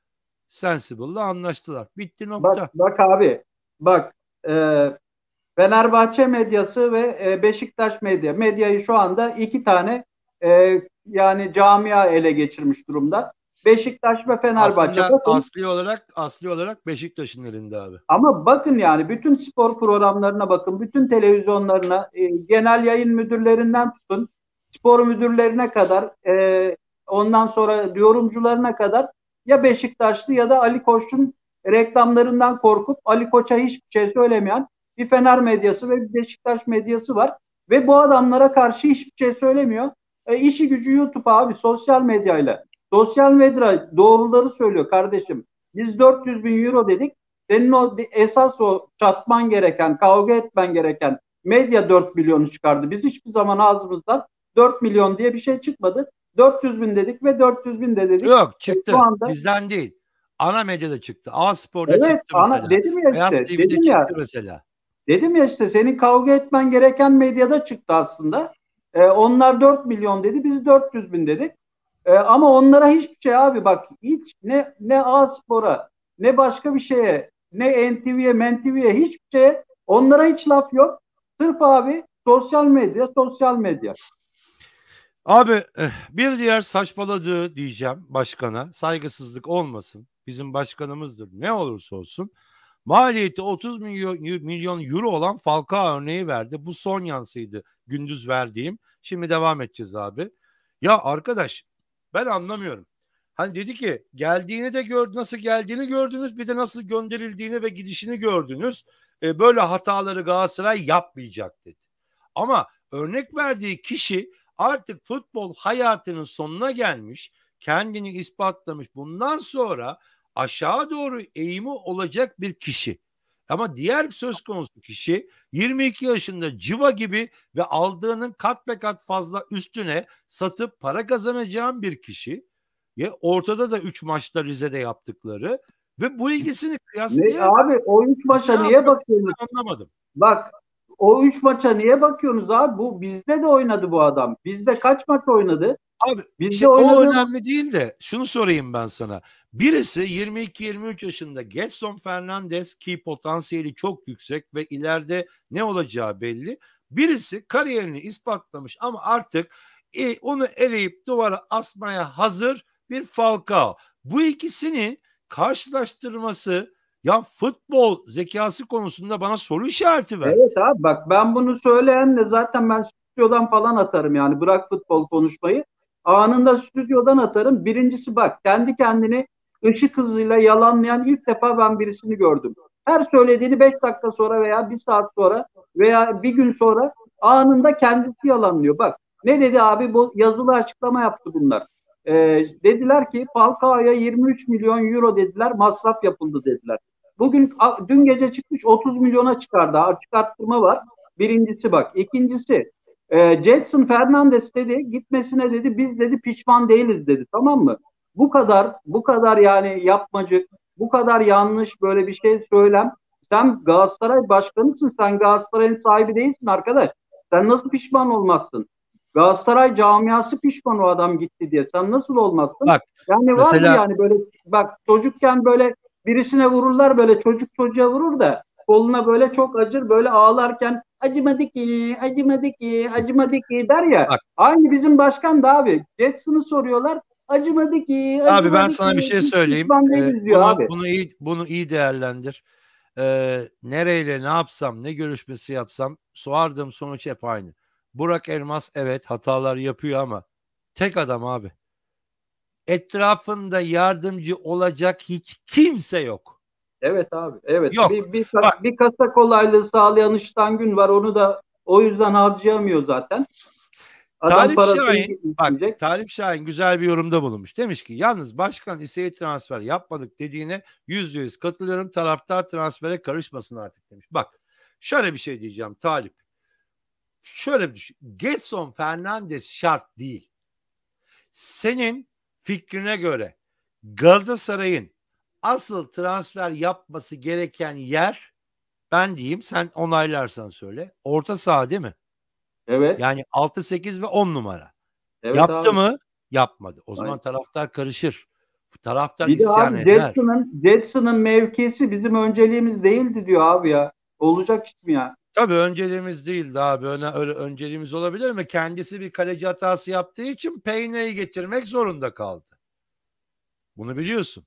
Sensible'la anlaştılar. Bitti, Bak nokta. bak abi. Bak, e, Fenerbahçe medyası ve Beşiktaş medyayı şu anda iki tane yani camia ele geçirmiş durumda. Beşiktaş ve Fenerbahçe. Aslında Bakın, asli olarak Beşiktaş'ın elinde abi. ama bakın yani bütün spor programlarına bakın, bütün televizyonlarına, genel yayın müdürlerinden tutun, spor müdürlerine kadar, ondan sonra yorumcularına kadar ya Beşiktaşlı ya da Ali Koç'un reklamlarından korkup Ali Koç'a hiçbir şey söylemeyen bir Fener medyası ve bir Beşiktaş medyası var. Ve bu adamlara karşı hiçbir şey söylemiyor. İşi gücü YouTube abi, sosyal medyayla. Sosyal medya doğruları söylüyor kardeşim. Biz 400 bin euro dedik. Senin o esas o çatman gereken, kavga etmen gereken medya 4 milyonu çıkardı. Biz hiçbir zaman ağzımızdan 4 milyon diye bir şey çıkmadı. 400 bin dedik ve 400 bin de dedik. Yok, Şu çıktı. anda Bizden değil. Ana medyada çıktı. A Spor'da evet, çıktı mesela. dedim ya Beyaz işte, TV'de çıktı mesela. dedim ya işte senin kavga etmen gereken medyada çıktı aslında. Onlar 4 milyon dedi, biz 400 bin dedik. Ama onlara hiçbir şey abi, bak hiç ne A Spor'a, ne başka bir şeye, ne NTV'ye, MenTV'ye, hiçbir şeye onlara hiç laf yok. Sırf abi sosyal medya, sosyal medya. Abi bir diğer saçmaladığı diyeceğim başkana, saygısızlık olmasın. Bizim başkanımızdır, ne olursa olsun. Maliyeti 30 milyon euro olan Falcao örneği verdi. Bu son yansıydı gündüz verdiğim. Şimdi devam edeceğiz abi. Ya arkadaş, ben anlamıyorum. Hani dedi ki geldiğini de gördünüz, nasıl geldiğini gördünüz, bir de nasıl gönderildiğini ve gidişini gördünüz. Böyle hataları Galatasaray yapmayacak dedi. Ama örnek verdiği kişi artık futbol hayatının sonuna gelmiş, kendini ispatlamış. Bundan sonra aşağı doğru eğimi olacak bir kişi. Ama diğer söz konusu kişi 22 yaşında civa gibi ve aldığının kat be kat fazla üstüne satıp para kazanacağım bir kişi. Ya ortada da 3 maçta Rize'de yaptıkları ve bu ilgisini kıyaslayarak Abi o 3 maça ne niye yapmak bakıyorsunuz? anlamadım. Bak, o 3 maça niye bakıyorsunuz abi? Bu bizde de oynadı bu adam. Bizde kaç maç oynadı? Abi Bizde şey, o oynadığı önemli değil de şunu sorayım ben sana. Birisi 22-23 yaşında Gedson Fernandes, ki potansiyeli çok yüksek ve ileride ne olacağı belli. Birisi kariyerini ispatlamış ama artık onu eleyip duvara asmaya hazır bir Falcao. Bu ikisini karşılaştırması, ya futbol zekası konusunda bana soru işareti verdi. Evet abi, bak ben bunu söyleyenle zaten ben stüdyodan falan atarım, yani bırak futbol konuşmayı. Anında stüdyodan atarım. Birincisi, bak kendi kendini ışık hızıyla yalanlayan ilk defa ben birisini gördüm. Her söylediğini 5 dakika sonra veya bir saat sonra veya bir gün sonra anında kendisi yalanlıyor. Bak ne dedi abi, bu yazılı açıklama yaptı bunlar. Ee, Dediler ki Falcao'ya 23 milyon euro dediler, masraf yapıldı dediler. Dün gece çıkmış 30 milyona çıkardı. Açık arttırma var. Birincisi bak. İkincisi, Jetson Fernandes dedi gitmesine, dedi biz dedi pişman değiliz dedi, tamam mı? Bu kadar yani yapmacık, bu kadar yanlış böyle bir şey söylem. Sen Galatasaray başkanısın. Sen Galatasaray'ın sahibi değilsin arkadaş. Sen nasıl pişman olmazsın? Galatasaray camiası pişman o adam gitti diye. Sen nasıl olmazsın? Bak Yani vardır mesela yani böyle, bak çocukken böyle birisine vururlar, böyle çocuk çocuğa vurur da koluna böyle çok acır, böyle ağlarken acımadı ki, acımadı ki, acımadı ki der ya. bak Aynı bizim başkan da abi. Jackson'ı soruyorlar. Acımadı ki, abi, ben acımadı sana bir ki. şey Biz söyleyeyim. pişman değiliz diyor Bunu abi. iyi değerlendir. Nereyle ne yapsam, ne görüşmesi yapsam vardığım sonuç hep aynı. Burak Elmas evet hatalar yapıyor ama tek adam abi. Etrafında yardımcı olacak hiç kimse yok. Evet abi. Evet. Yok. Bak Bir kasa kolaylığı sağlayan Işıtan Gün var. Onu da o yüzden harcayamıyor zaten. Adam Talip parasını Şahin, isteyecek. Talip Şahin güzel bir yorumda bulunmuş. Demiş ki yalnız başkan İsa'yı transfer yapmadık dediğine %100 katılıyorum. Taraftar transfere karışmasın artık demiş. Bak şöyle bir şey diyeceğim Talip. şöyle bir düşün. Gedson Fernandes şart değil. Senin fikrine göre Galatasaray'ın asıl transfer yapması gereken yer, ben diyeyim sen onaylarsan söyle, orta saha değil mi? Evet. Yani 6, 8 ve 10 numara. Evet Yaptı abi. mı? Yapmadı. O zaman Aynen. taraftar karışır. Taraftar Bir de isyan abi eder. Jetson'ın mevkisi bizim önceliğimiz değildi diyor abi ya. Olacak iş mi ya? Tabii önceliğimiz değildi abi. Öyle önceliğimiz olabilir mi? Kendisi bir kaleci hatası yaptığı için Peyne'yi getirmek zorunda kaldı. Bunu biliyorsun.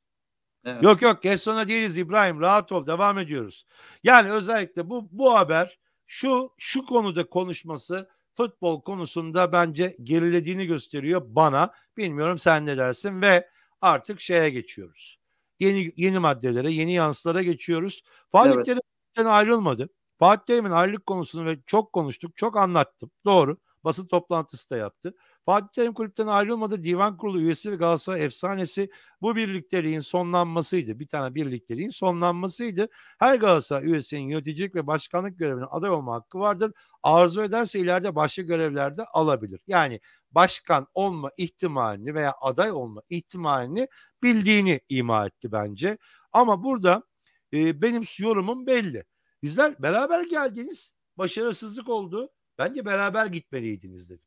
Evet. Yok Gesson'a değiliz İbrahim. Rahat ol. Devam ediyoruz. Yani özellikle bu haber şu konuda konuşması futbol konusunda bence gerilediğini gösteriyor bana. Bilmiyorum sen ne dersin ve artık şeye geçiyoruz. Yeni maddelere, yeni yansılara geçiyoruz. Fatih Evet. Terim'den ayrılmadı. Fatih Terim'in ayrılık konusunu ve çok konuştuk, çok anlattım. Doğru. Basın toplantısı da yaptı. Fatih Terim kulüpten ayrılmadı. Divan Kurulu üyesi ve Galatasaray efsanesi, bu birlikteliğin sonlanmasıydı. Bir tane birlikteliğin sonlanmasıydı. Her Galatasaray üyesinin yöneticilik ve başkanlık görevine aday olma hakkı vardır. Arzu ederse ileride başka görevlerde alabilir. Yani başkan olma ihtimalini veya aday olma ihtimalini bildiğini ima etti bence. Ama burada benim yorumum belli. Bizler beraber geldiniz. Başarısızlık oldu. Bence beraber gitmeliydiniz dedim.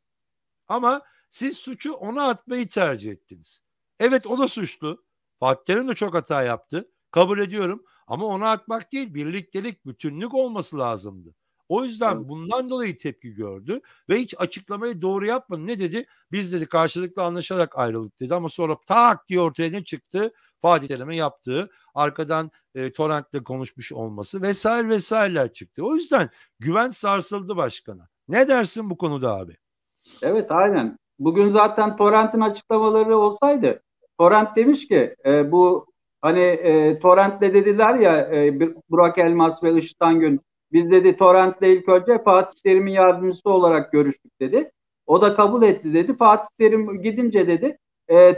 Ama siz suçu ona atmayı tercih ettiniz. Evet, o da suçlu. Fatih Terim de çok hata yaptı. Kabul ediyorum. Ama ona atmak değil, birliktelik, bütünlük olması lazımdı. O Evet. yüzden bundan dolayı tepki gördü ve hiç açıklamayı doğru yapmadı. Ne dedi? Biz dedi karşılıklı anlaşarak ayrıldık dedi, ama sonra tak diye ortaya ne çıktı? Fatih Terim'in yaptığı, arkadan Torrent'le konuşmuş olması vesaire vesaireler çıktı. O yüzden güven sarsıldı başkana. Ne dersin bu konuda abi? Evet, aynen. Bugün zaten Torrent'in açıklamaları olsaydı, Torrent demiş ki bu hani Torrent'le dediler ya Burak Elmas ve Işıtan Gün, biz dedi Torrent'le ilk önce Fatih Terim'in yardımcısı olarak görüştük dedi. O da kabul etti dedi. Fatih Terim gidince dedi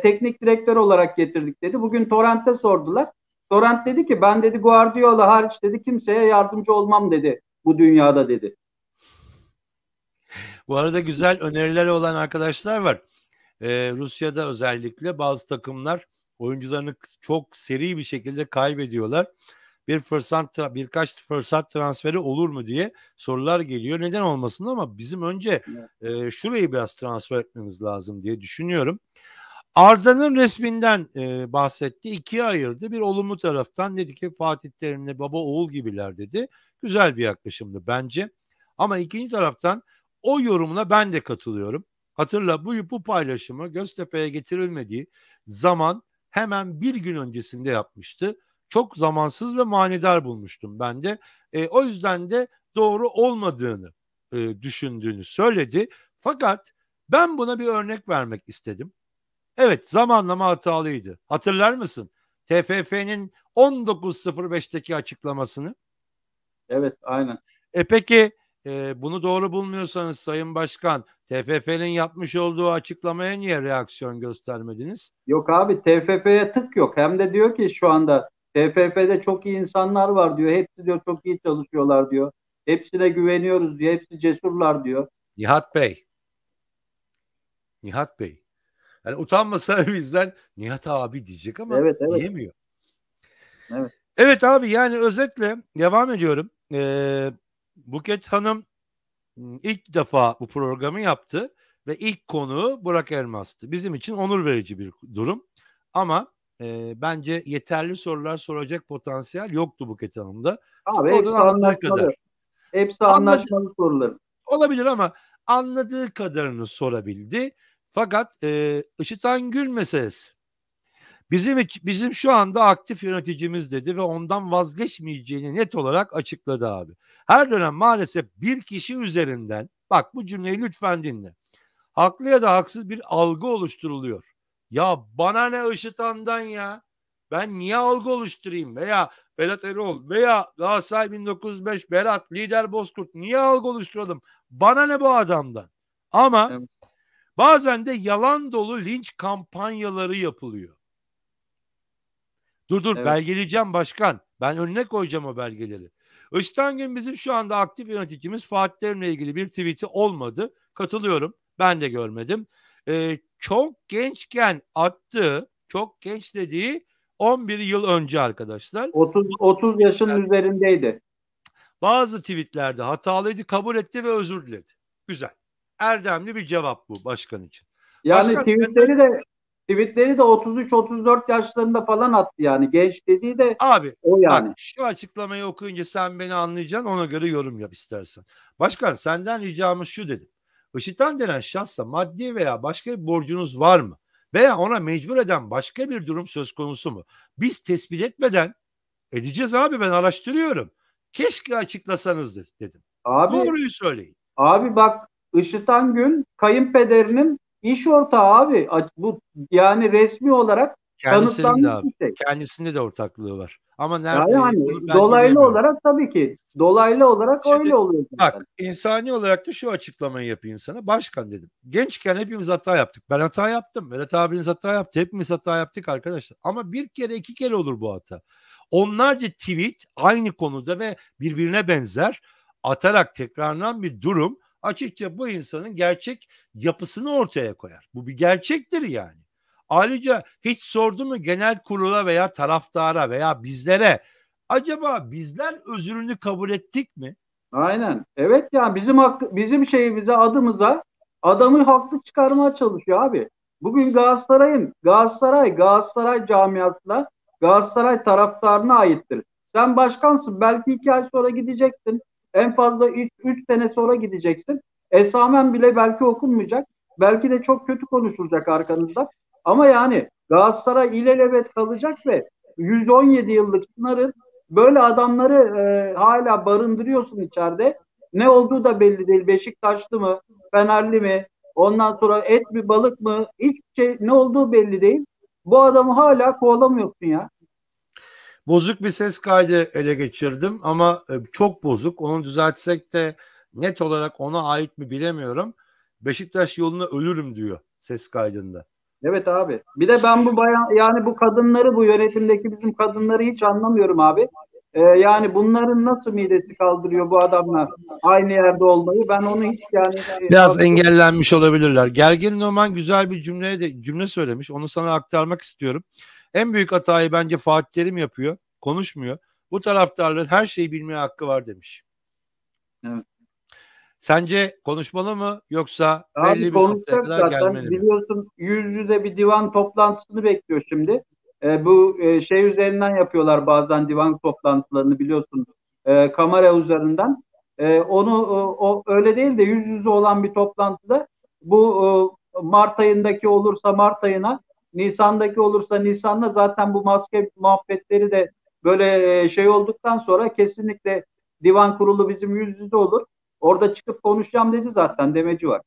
teknik direktör olarak getirdik dedi. Bugün Torrent'e sordular. Torrent dedi ki ben dedi Guardiola hariç dedi kimseye yardımcı olmam dedi bu dünyada dedi. Bu arada güzel önerileri olan arkadaşlar var. Rusya'da özellikle bazı takımlar oyuncularını çok seri bir şekilde kaybediyorlar. Birkaç fırsat transferi olur mu diye sorular geliyor. Neden olmasın, ama bizim önce şurayı biraz transfer etmemiz lazım diye düşünüyorum. Arda'nın resminden bahsetti. İkiye ayırdı. Bir olumlu taraftan dedi ki Fatih Terim'le baba oğul gibiler dedi. Güzel bir yaklaşımdı bence. Ama ikinci taraftan o yorumuna ben de katılıyorum. Hatırla, bu paylaşımı Göztepe'ye getirilmediği zaman hemen bir gün öncesinde yapmıştı. Çok zamansız ve manidar bulmuştum ben de. O yüzden de doğru olmadığını düşündüğünü söyledi. Fakat ben buna bir örnek vermek istedim. Evet, zamanlama hatalıydı. Hatırlar mısın? TFF'nin 19.05'teki açıklamasını. Evet, aynen. Peki bunu doğru bulmuyorsanız Sayın Başkan, TFF'nin yapmış olduğu açıklamaya niye reaksiyon göstermediniz? Yok abi, TFF'ye tık yok. Hem de diyor ki şu anda TFF'de çok iyi insanlar var diyor. Hepsi diyor çok iyi çalışıyorlar diyor. Hepsine güveniyoruz diyor. Hepsi cesurlar diyor. Nihat Bey, Nihat Bey. Yani utanmasa bizden Nihat abi diyecek ama Evet, evet, diyemiyor. evet, Evet abi, yani özetle devam ediyorum. Buket Hanım ilk defa bu programı yaptı ve ilk konuğu Burak Elmas'tı. Bizim için onur verici bir durum. Ama bence yeterli sorular soracak potansiyel yoktu Buket Hanım'da. abi Spordan hepsi anladığı kadar. anlaşmalı. Hepsi Anladı, anlaşmalı sorular. olabilir ama anladığı kadarını sorabildi. Fakat Işıtan Gül meselesi. Bizim şu anda aktif yöneticimiz dedi ve ondan vazgeçmeyeceğini net olarak açıkladı abi. Her dönem maalesef bir kişi üzerinden, bak bu cümleyi lütfen dinle, haklı ya da haksız bir algı oluşturuluyor. Ya bana ne Işıtan'dan ya? Ben niye algı oluşturayım? Veya Vedat Erol veya Galatasaray 1905 Berat, Lider Bozkurt, niye algı oluşturalım? Bana ne bu adamdan? Ama Evet, bazen de yalan dolu linç kampanyaları yapılıyor. Dur evet, belgeleyeceğim başkan. Ben önüne koyacağım o belgeleri. Işıtan Gün bizim şu anda aktif yöneticimiz. Fatih Terim'le ilgili bir tweet'i olmadı. Katılıyorum. Ben de görmedim. Çok gençken attığı, çok genç dediği 11 yıl önce arkadaşlar. 30 yaşının üzerindeydi. Bazı tweetlerde hatalıydı, kabul etti ve özür diledi. Güzel. Erdemli bir cevap bu başkan için. Yani Başkan senden... tweetleri de 33-34 yaşlarında falan attı yani. Genç dediği de Abi o bak, yani. şu açıklamayı okuyunca sen beni anlayacaksın, ona göre yorum yap istersen. Başkan, senden ricamız şu dedim. Işıtan denen şahsa maddi veya başka bir borcunuz var mı? Veya ona mecbur eden başka bir durum söz konusu mu? Biz tespit etmeden edeceğiz abi, ben araştırıyorum. Keşke açıklasanız dedim. Abi Doğruyu söyleyin. Abi bak, Işıtan Gün kayınpederinin iş ortağı abi. Bu yani resmi olarak Kendisinin de kanıtlanmış abi. bir şey. Kendisinde de ortaklığı var. Ama Yani nerede bunu hani ben dolaylı bilemiyorum. olarak tabii ki. Dolaylı olarak öyle Şimdi oluyor zaten. bak, insani olarak da şu açıklamayı yapayım sana. Başkan dedim. Gençken hepimiz hata yaptık. Ben hata yaptım. Vedat abiniz hata yaptı. Hepimiz hata yaptık arkadaşlar. Ama bir kere iki kere olur bu hata. Onlarca tweet aynı konuda ve birbirine benzer atarak tekrarlanan bir durum açıkça bu insanın gerçek yapısını ortaya koyar. Bu bir gerçektir yani. Ayrıca hiç sordu mu genel kurula veya taraftara veya bizlere, acaba bizler özrünü kabul ettik mi? Aynen. Evet yani bizim şeyimize, adımıza adamı haklı çıkarmaya çalışıyor abi. Bugün Galatasaray camiasına, Galatasaray taraftarına aittir. Sen başkansın. Belki 2 ay sonra gideceksin. En fazla 3 sene sonra gideceksin. Esamen bile belki okunmayacak. Belki de çok kötü konuşulacak arkanızda. Ama yani Galatasaray ilelebet kalacak ve 117 yıllık Çınar'ın böyle adamları hala barındırıyorsun içeride. Ne olduğu da belli değil. Beşiktaşlı mı, Fenerli mi, ondan sonra et mi, balık mı, hiçbir şey ne olduğu belli değil. Bu adamı hala kovalamıyorsun ya. Bozuk bir ses kaydı ele geçirdim ama çok bozuk. Onu düzeltsek de net olarak ona ait mi bilemiyorum. Beşiktaş yoluna ölürüm diyor ses kaydında. Evet abi. Bir de ben bu bayan yani bu kadınları, bu yönetimdeki bizim kadınları hiç anlamıyorum abi. Yani bunların nasıl midesi kaldırıyor bu adamlar aynı yerde olmayı? Ben onu hiç yani Biraz engellenmiş olabilirler. Gergin Numan güzel bir cümle söylemiş. Onu sana aktarmak istiyorum. En büyük hatayı bence Fatih Terim yapıyor. Konuşmuyor. Bu taraftarların her şeyi bilmeye hakkı var demiş. Evet. Sence konuşmalı mı, yoksa Abi belli bir noktaya konuşacak kadar zaten. gelmeli mi? Biliyorsun yüz yüze bir divan toplantısını bekliyor şimdi. Bu şey üzerinden yapıyorlar bazen divan toplantılarını, biliyorsun. Kamera üzerinden. O öyle değil de yüz yüze olan bir toplantıda bu Mart ayındaki olursa Mart ayına, Nisan'daki olursa Nisan'da, zaten bu maske muhabbetleri de böyle şey olduktan sonra kesinlikle divan kurulu bizim yüz yüze olur. Orada çıkıp konuşacağım dedi zaten, demeci var.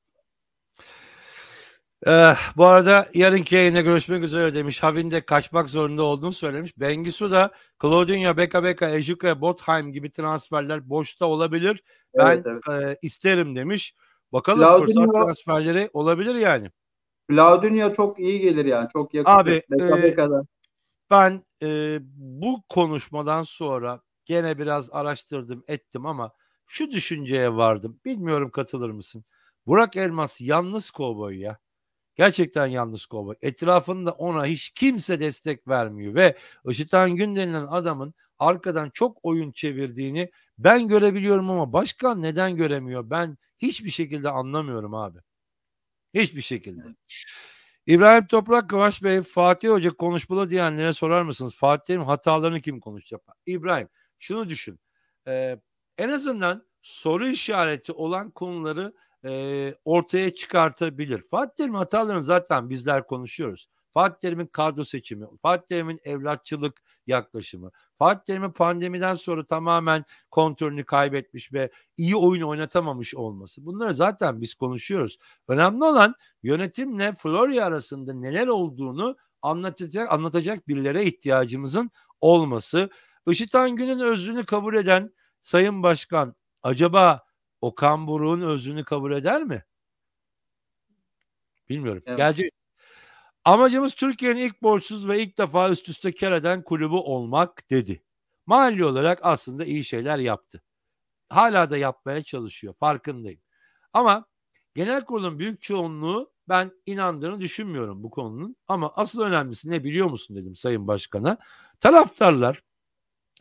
Bu arada yarınki yayına görüşmek üzere demiş. Havin de kaçmak zorunda olduğunu söylemiş. Bengisu da Claudinho, Beka, Ejuka, Botheim gibi transferler boşta olabilir. Evet, Ben evet. isterim demiş. Bakalım, fırsat Claudinho, transferleri olabilir yani. Claudinho çok iyi gelir yani. Çok yakışır. Abi Beka'da. ben bu konuşmadan sonra gene biraz araştırdım ettim ama şu düşünceye vardım. Bilmiyorum, katılır mısın? Burak Elmas yalnız kovboy ya. Gerçekten yalnız kovboy. Etrafında ona hiç kimse destek vermiyor ve Işıtan Gün denilen adamın arkadan çok oyun çevirdiğini ben görebiliyorum ama başkan neden göremiyor? Ben hiçbir şekilde anlamıyorum abi. Hiçbir şekilde. İbrahim Toprak Kıvaç Bey, Fatih Hoca konuşmalı diyenlere sorar mısınız? Fatih'in hatalarını kim konuşacak? İbrahim, şunu düşün. En azından soru işareti olan konuları ortaya çıkartabilir. Fatih Terim'in hatalarını zaten bizler konuşuyoruz. Fatih Terim'in kadro seçimi, Fatih Terim'in evlatçılık yaklaşımı, Fatih Terim'in pandemiden sonra tamamen kontrolünü kaybetmiş ve iyi oyun oynatamamış olması. Bunları zaten biz konuşuyoruz. Önemli olan yönetimle Florya arasında neler olduğunu anlatacak birilere ihtiyacımızın olması. Işıtan Gün'ün özrünü kabul eden Sayın Başkan acaba Okan Buruk'un özrünü kabul eder mi? Bilmiyorum. Evet. Gelecek. Amacımız Türkiye'nin ilk borçsuz ve ilk defa üst üste kar eden kulübü olmak dedi. Mali olarak aslında iyi şeyler yaptı. Hala da yapmaya çalışıyor. Farkındayım. Ama genel kurulun büyük çoğunluğu ben inandığını düşünmüyorum bu konunun. Ama asıl önemlisi ne biliyor musun dedim Sayın Başkan'a. Taraftarlar,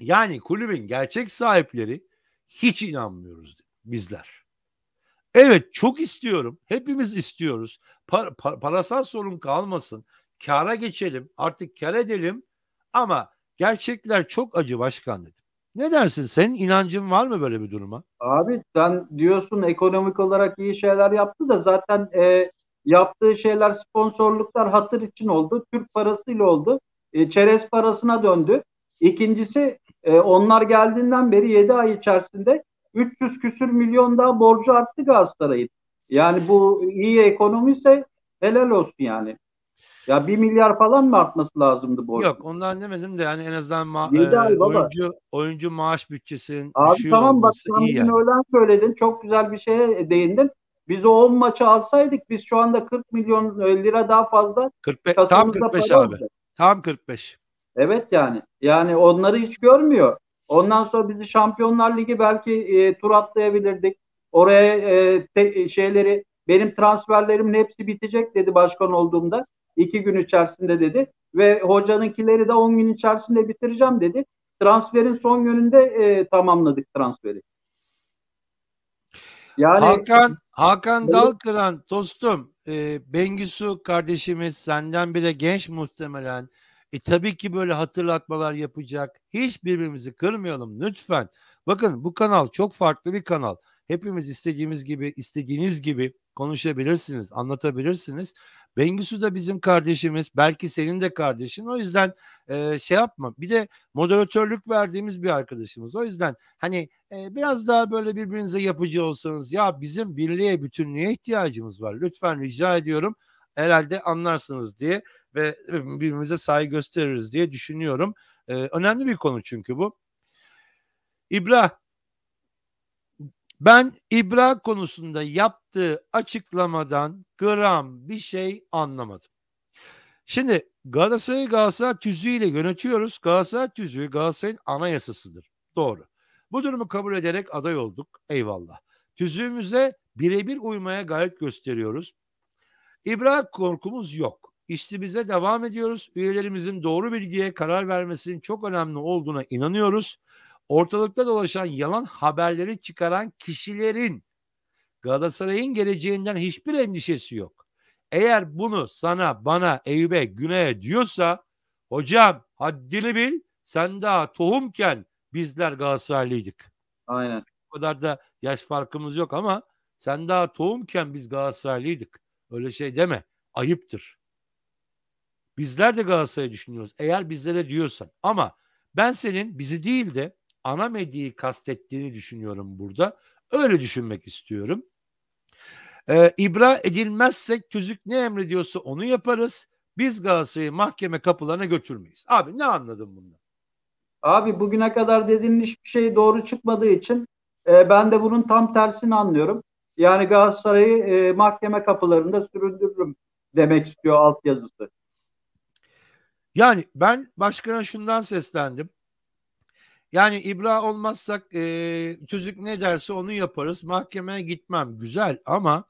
yani kulübün gerçek sahipleri hiç inanmıyoruz bizler. Evet, çok istiyorum. Hepimiz istiyoruz. Parasal sorun kalmasın. Kâra geçelim. Artık kâr edelim. Ama gerçekler çok acı başkan dedim. Ne dersin? Senin inancın var mı böyle bir duruma? Abi sen diyorsun ekonomik olarak iyi şeyler yaptı da zaten yaptığı şeyler sponsorluklar hatır için oldu. Türk parasıyla oldu. Çerez parasına döndü. İkincisi onlar geldiğinden beri 7 ay içerisinde 300 küsür milyon daha borcu arttı Galatasaray'ın. Yani bu iyi ekonomi ise helal olsun yani. Ya 1 milyar falan mı artması lazımdı borcu? Yok, ondan demedim de yani en azından 7 ay baba. oyuncu maaş bütçesinin Abi düşüyor tamam bak olması sen iyi bugün yani. öğlen söyledin. Çok güzel bir şeye değindin. Biz o 10 maçı alsaydık biz şu anda 40 milyon lira daha fazla 45, tam kasamızda 45 para abi. olacak. Tam 45. Evet yani. Yani onları hiç görmüyor. Ondan sonra bizi Şampiyonlar Ligi belki tur atlayabilirdik. Oraya şeyleri benim transferlerimin hepsi bitecek dedi başkan olduğumda. 2 gün içerisinde dedi. Ve hocanınkileri de 10 gün içerisinde bitireceğim dedi. Transferin son gününde tamamladık transferi. Yani Hakan böyle Dalkıran dostum, Bengisu kardeşimiz senden bile genç muhtemelen. Tabii ki böyle hatırlatmalar yapacak. Hiç birbirimizi kırmayalım lütfen. Bakın, bu kanal çok farklı bir kanal. Hepimiz istediğiniz gibi konuşabilirsiniz, anlatabilirsiniz. Bengisu da bizim kardeşimiz. Belki senin de kardeşin. O yüzden şey yapma. Bir de moderatörlük verdiğimiz bir arkadaşımız. O yüzden hani biraz daha böyle birbirinize yapıcı olsanız, ya bizim birliğe, bütünlüğe ihtiyacımız var. Lütfen rica ediyorum. Herhalde anlarsınız diye ve birbirimize saygı gösteririz diye düşünüyorum. Önemli bir konu çünkü bu. İbra, ben İbra konusunda yaptığı açıklamadan gram bir şey anlamadım. Şimdi Galatasaray tüzüğüyle yönetiyoruz. Galatasaray tüzüğü Galatasaray'ın anayasasıdır. Doğru. Bu durumu kabul ederek aday olduk. Eyvallah. Tüzüğümüze birebir uymaya gayret gösteriyoruz. İbra korkumuz yok. İşimize devam ediyoruz. Üyelerimizin doğru bilgiye karar vermesinin çok önemli olduğuna inanıyoruz. Ortalıkta dolaşan yalan haberleri çıkaran kişilerin Galatasaray'ın geleceğinden hiçbir endişesi yok. Eğer bunu sana, bana, Eyüp'e, Güney'e diyorsa, hocam haddini bil, sen daha tohumken bizler Galatasaraylıydık. aynen. O kadar da yaş farkımız yok ama sen daha tohumken biz Galatasaraylıydık. Öyle şey deme. Ayıptır. Bizler de Galatasaray'ı düşünüyoruz. Eğer bizlere diyorsan. Ama ben senin bizi değil de ana medyayı kastettiğini düşünüyorum burada. Öyle düşünmek istiyorum. İbra edilmezsek tüzük ne emrediyorsa onu yaparız. Biz Galatasaray'ı mahkeme kapılarına götürmeyiz. Abi ne anladın bundan? Abi bugüne kadar dediğin hiçbir şey doğru çıkmadığı için ben de bunun tam tersini anlıyorum. Yani Galatasaray'ı mahkeme kapılarında süründürürüm demek istiyor altyazısı. Yani ben başkana şundan seslendim. Yani İbra olmazsak tüzük ne derse onu yaparız. Mahkemeye gitmem. Güzel ama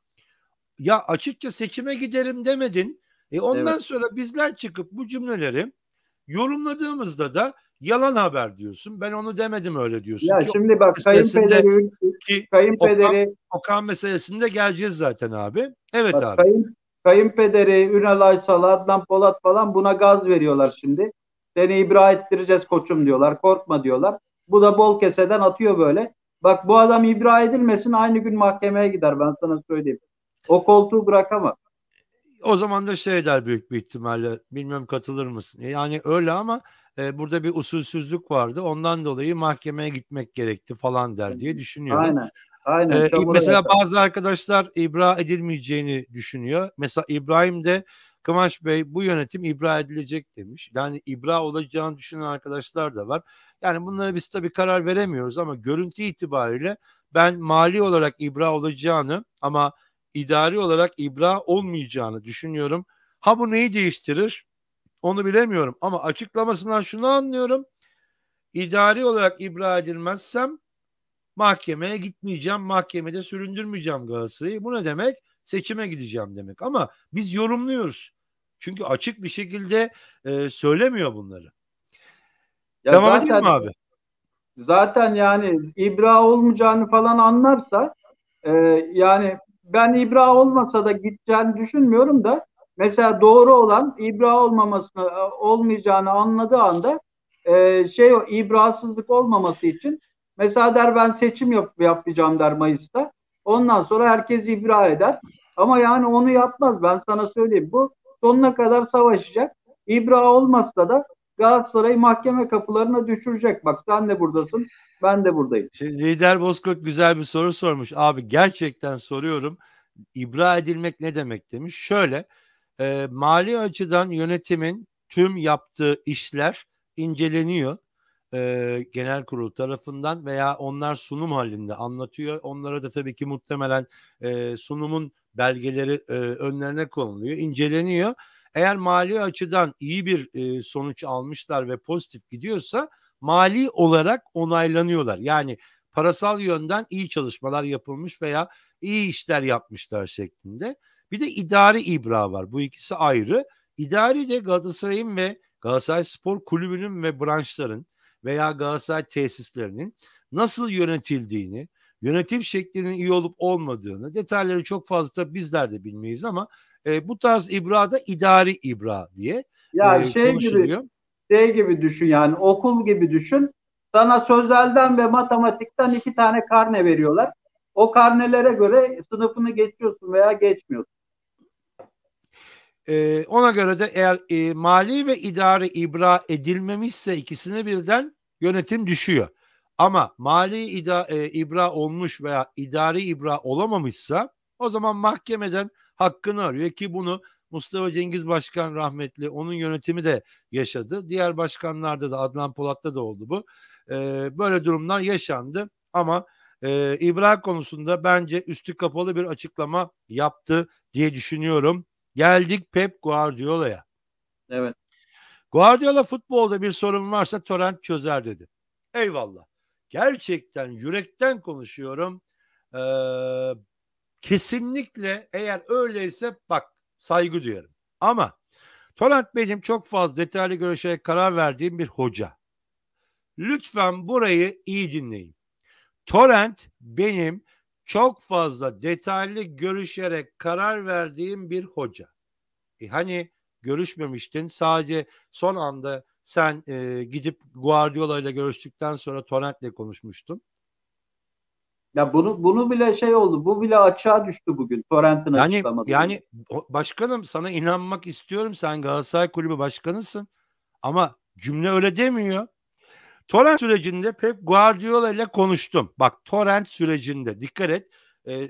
ya açıkça seçime giderim demedin. Evet. Ondan sonra bizler çıkıp bu cümleleri yorumladığımızda da yalan haber diyorsun. Ben onu demedim öyle diyorsun Ya ki şimdi bak meselesinde ki Okan, kayınpederi Okan meselesinde geleceğiz zaten abi. Evet bak abi. kayınpederi Ünal Aysal, Adnan Polat falan buna gaz veriyorlar şimdi. Seni ibra ettireceğiz koçum diyorlar. Korkma diyorlar. Bu da bol keseden atıyor böyle. Bak bu adam ibra edilmesin aynı gün mahkemeye gider ben sana söyleyeyim. O koltuğu bırakamaz. O zaman da şey der büyük bir ihtimalle. Bilmiyorum, katılır mısın? Yani öyle ama burada bir usulsüzlük vardı. Ondan dolayı mahkemeye gitmek gerekti falan der diye düşünüyorum. Aynen. Aynen. Çamura Mesela yatar. bazı arkadaşlar ibra edilmeyeceğini düşünüyor. Mesela İbrahim de, Kıvanç Bey bu yönetim ibra edilecek demiş. Yani ibra olacağını düşünen arkadaşlar da var. Yani bunlara biz tabii karar veremiyoruz ama görüntü itibariyle ben mali olarak ibra olacağını ama idari olarak ibra olmayacağını düşünüyorum. Ha, bu neyi değiştirir? Onu bilemiyorum ama açıklamasından şunu anlıyorum. İdari olarak ibra edilmezsem mahkemeye gitmeyeceğim, mahkemede süründürmeyeceğim Galatasaray'ı. Bu ne demek? Seçime gideceğim demek. Ama biz yorumluyoruz. Çünkü açık bir şekilde söylemiyor bunları. Ya Devam edeyim zaten mi abi? yani ibra olmayacağını falan anlarsa e, yani ben ibra olmasa da gideceğini düşünmüyorum da mesela doğru olan ibra olmayacağını anladığı anda o ibrasızlık olmaması için mesela der ben seçim yapacağım der Mayıs'ta. Ondan sonra herkes ibra eder. Ama yani onu yapmaz. Ben sana söyleyeyim. Bu sonuna kadar savaşacak. İbra olmazsa da Galatasaray mahkeme kapılarına düşürecek. Bak sen de buradasın, ben de buradayım. Şimdi Lider Bozkurt güzel bir soru sormuş. Abi gerçekten soruyorum. İbra edilmek ne demek demiş. Şöyle, mali açıdan yönetimin tüm yaptığı işler inceleniyor. Genel kurul tarafından veya onlar sunum halinde anlatıyor. Onlara da tabii ki muhtemelen sunumun belgeleri önlerine konuluyor, inceleniyor. Eğer mali açıdan iyi bir sonuç almışlar ve pozitif gidiyorsa mali olarak onaylanıyorlar. Yani parasal yönden iyi çalışmalar yapılmış veya iyi işler yapmışlar şeklinde. Bir de idari ibra var. Bu ikisi ayrı. İdari de Galatasaray'ın ve Galatasaray Spor Kulübü'nün ve branşların veya Galatasaray tesislerinin nasıl yönetildiğini, yönetim şeklinin iyi olup olmadığını, detayları çok fazla da bizler de bilmeyiz ama bu tarz ibrada idari ibra diye Ya konuşuluyor. şey gibi düşün yani okul gibi düşün. Sana sözelden ve matematikten 2 tane karne veriyorlar. O karnelere göre sınıfını geçiyorsun veya geçmiyorsun. Ona göre de eğer mali ve idari ibra edilmemişse ikisini birden yönetim düşüyor. Ama ibra olmuş veya idari ibra olamamışsa o zaman mahkemeden hakkını arıyor ki bunu Mustafa Cengiz Başkan rahmetli onun yönetimi de yaşadı. Diğer başkanlarda da Adnan Polat'ta da oldu bu. Böyle durumlar yaşandı ama ibra konusunda bence üstü kapalı bir açıklama yaptı diye düşünüyorum. Geldik Pep Guardiola'ya. Evet. Guardiola futbolda bir sorun varsa Torrent çözer dedi. Eyvallah. Gerçekten yürekten konuşuyorum. Ee, Kesinlikle eğer öyleyse bak saygı duyarım. Ama Torrent benim çok fazla detaylı görüşe karar verdiğim bir hoca. Lütfen burayı iyi dinleyin. Torrent benim çok fazla detaylı görüşerek karar verdiğim bir hoca. Hani görüşmemiştin. Sadece son anda sen gidip Guardiola ile görüştükten sonra Torrent'le konuşmuştun. Ya bunu bile şey oldu. Bu bile açığa düştü bugün Torrent'in Yani açıklamalarıyla. yani başkanım sana inanmak istiyorum. Sen Galatasaray Kulübü başkanısın. Ama cümle öyle demiyor. Torrent sürecinde Pep Guardiola ile konuştum. Bak Torrent sürecinde dikkat et.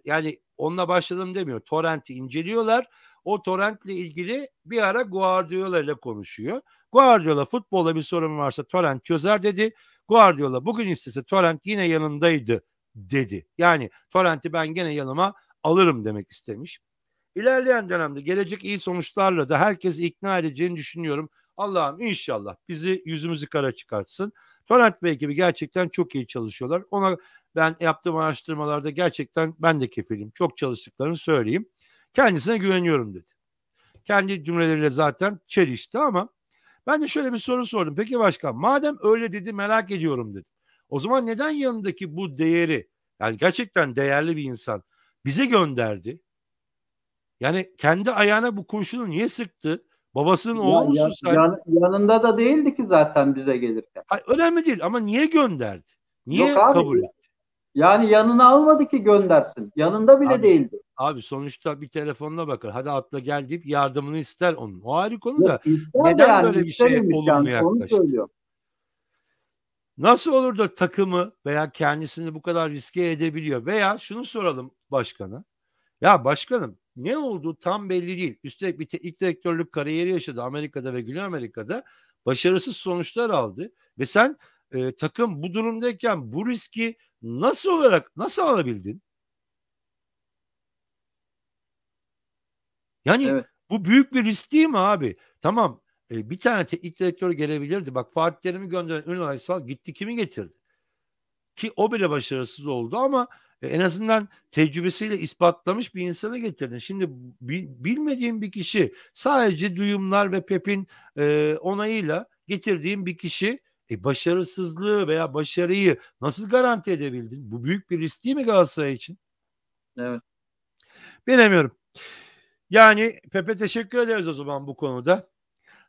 Yani onunla başladım demiyor. Torrent'i inceliyorlar. O Torrent'le ilgili bir ara Guardiola ile konuşuyor. Guardiola futbolda bir sorun varsa Torrent çözer dedi. Guardiola bugün istese Torrent yine yanındaydı dedi. Yani Torrent'i ben gene yanıma alırım demek istemiş. İlerleyen dönemde gelecek iyi sonuçlarla da herkesi ikna edeceğini düşünüyorum. Allah'ım inşallah bizi yüzümüzü kara çıkartsın. Torrent Bey gibi gerçekten çok iyi çalışıyorlar. Ona ben yaptığım araştırmalarda gerçekten ben de kefilim. Çok çalıştıklarını söyleyeyim. Kendisine güveniyorum dedi. Kendi cümleleriyle zaten çelişti ama ben de şöyle bir soru sordum. Peki başkan madem öyle dedi merak ediyorum dedi. O zaman neden yanındaki bu değeri yani gerçekten değerli bir insan bize gönderdi? Yani kendi ayağına bu kurşunu niye sıktı? Babasının oğlu musun sen? Yanında da değildi ki zaten bize gelirken. Hayır, önemli değil ama niye gönderdi? Yok Niye abi. kabul etti? Yani yanına almadı ki göndersin. Yanında bile Abi, değildi. abi sonuçta bir telefonuna bakar. Hadi atla gel deyip yardımını ister onun. O ayrı konu Yok da ister de neden yani böyle bir şeye istememiş olumlu yani onu yaklaştı? söylüyor. Nasıl olur da takımı veya kendisini bu kadar riske edebiliyor? Veya şunu soralım başkana. Ya başkanım ne oldu tam belli değil. Üstelik bir teknik direktörlük kariyeri yaşadı Amerika'da ve Güney Amerika'da. Başarısız sonuçlar aldı. Ve sen takım bu durumdayken bu riski nasıl alabildin? Yani Evet. bu büyük bir risk değil mi abi? Tamam Bir tane teknik direktör gelebilirdi. Bak Fatih Terim'i gönderen Ünal Aysal gitti, kimi getirdi? Ki o bile başarısız oldu ama en azından tecrübesiyle ispatlamış bir insanı getirdin. Şimdi bilmediğim bir kişi, sadece duyumlar ve Pep'in onayıyla getirdiğim bir kişi başarısızlığı veya başarıyı nasıl garanti edebildin? Bu büyük bir risk değil mi Galatasaray için? Evet. Bilemiyorum. Yani Pepe teşekkür ederiz o zaman bu konuda.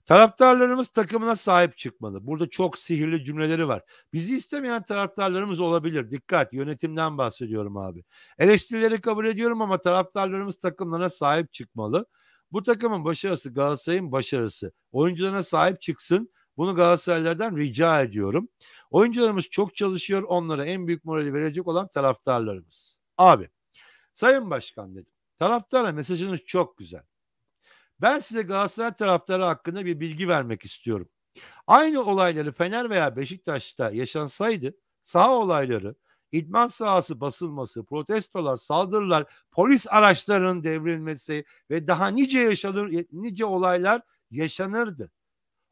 Taraftarlarımız takımına sahip çıkmalı. Burada çok sihirli cümleleri var. Bizi istemeyen taraftarlarımız olabilir. Dikkat, yönetimden bahsediyorum abi. Eleştirileri kabul ediyorum ama taraftarlarımız takımlarına sahip çıkmalı. Bu takımın başarısı Galatasaray'ın başarısı. Oyuncularına sahip çıksın. Bunu Galatasaraylılardan rica ediyorum. Oyuncularımız çok çalışıyor. Onlara en büyük morali verecek olan taraftarlarımız. Abi, Sayın Başkan dedim. Taraftara mesajınız çok güzel. Ben size Galatasaray taraftarı hakkında bir bilgi vermek istiyorum. Aynı olayları Fener veya Beşiktaş'ta yaşansaydı saha olayları, idman sahası basılması, protestolar, saldırılar, polis araçlarının devrilmesi ve daha nice olaylar yaşanırdı.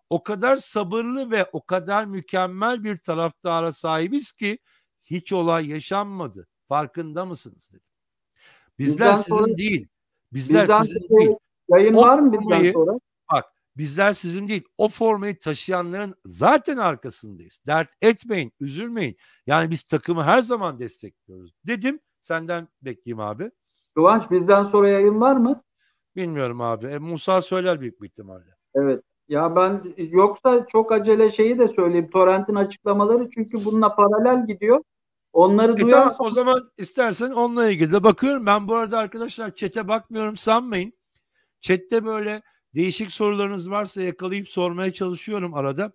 O kadar sabırlı ve o kadar mükemmel bir taraftara sahibiz ki hiç olay yaşanmadı. Farkında mısınız dedim. Bizler Bizden sonra sizin değil. Bizler bizden sizin değil. sonra yayın O var mı bizden formayı sonra? bak, bizler sizin değil. O formayı taşıyanların zaten arkasındayız. Dert etmeyin, üzülmeyin. Yani biz takımı her zaman destekliyoruz dedim. Senden bekleyeyim abi. Kıvanç, bizden sonra yayın var mı? Bilmiyorum abi. Musa söyler büyük bir ihtimalle. Evet. Ya ben yoksa çok acele şeyi de söyleyeyim. Torrent'in açıklamaları çünkü bununla paralel gidiyor. Onları Tamam, duyarsam o zaman istersen onunla ilgili de bakıyorum. Ben bu arada arkadaşlar chat'e bakmıyorum sanmayın. Chat'te böyle değişik sorularınız varsa yakalayıp sormaya çalışıyorum arada.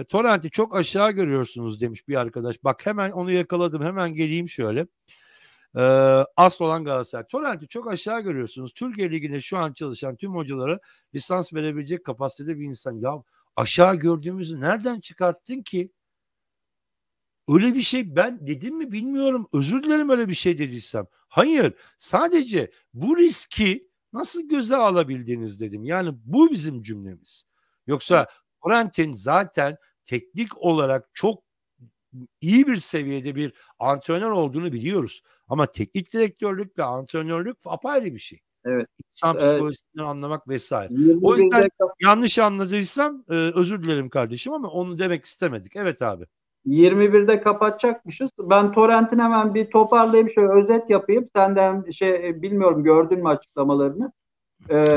Torrent'i çok aşağı görüyorsunuz demiş bir arkadaş. Bak hemen onu yakaladım. Hemen geleyim şöyle. Asıl olan Galatasaray. Torrent'i çok aşağı görüyorsunuz. Türkiye Ligi'nde şu an çalışan tüm hocalara lisans verebilecek kapasitede bir insan. Ya aşağı gördüğümüzü nereden çıkarttın ki? Öyle bir şey ben dedim mi bilmiyorum. Özür dilerim öyle bir şey dediysem. Hayır. Sadece bu riski nasıl göze alabildiniz dedim. Yani bu bizim cümlemiz. Yoksa Torrent'in zaten teknik olarak çok iyi bir seviyede bir antrenör olduğunu biliyoruz. Ama teknik direktörlük ve antrenörlük apayrı bir şey. evet. İnsan Evet. psikolojisinden anlamak vesaire. O 21'de yüzden yanlış anladıysam özür dilerim kardeşim ama onu demek istemedik. Evet abi. 21'de kapatacakmışız. Ben Torrent'in hemen bir toparlayayım, şöyle özet yapayım. Senden bilmiyorum, gördün mü açıklamalarını?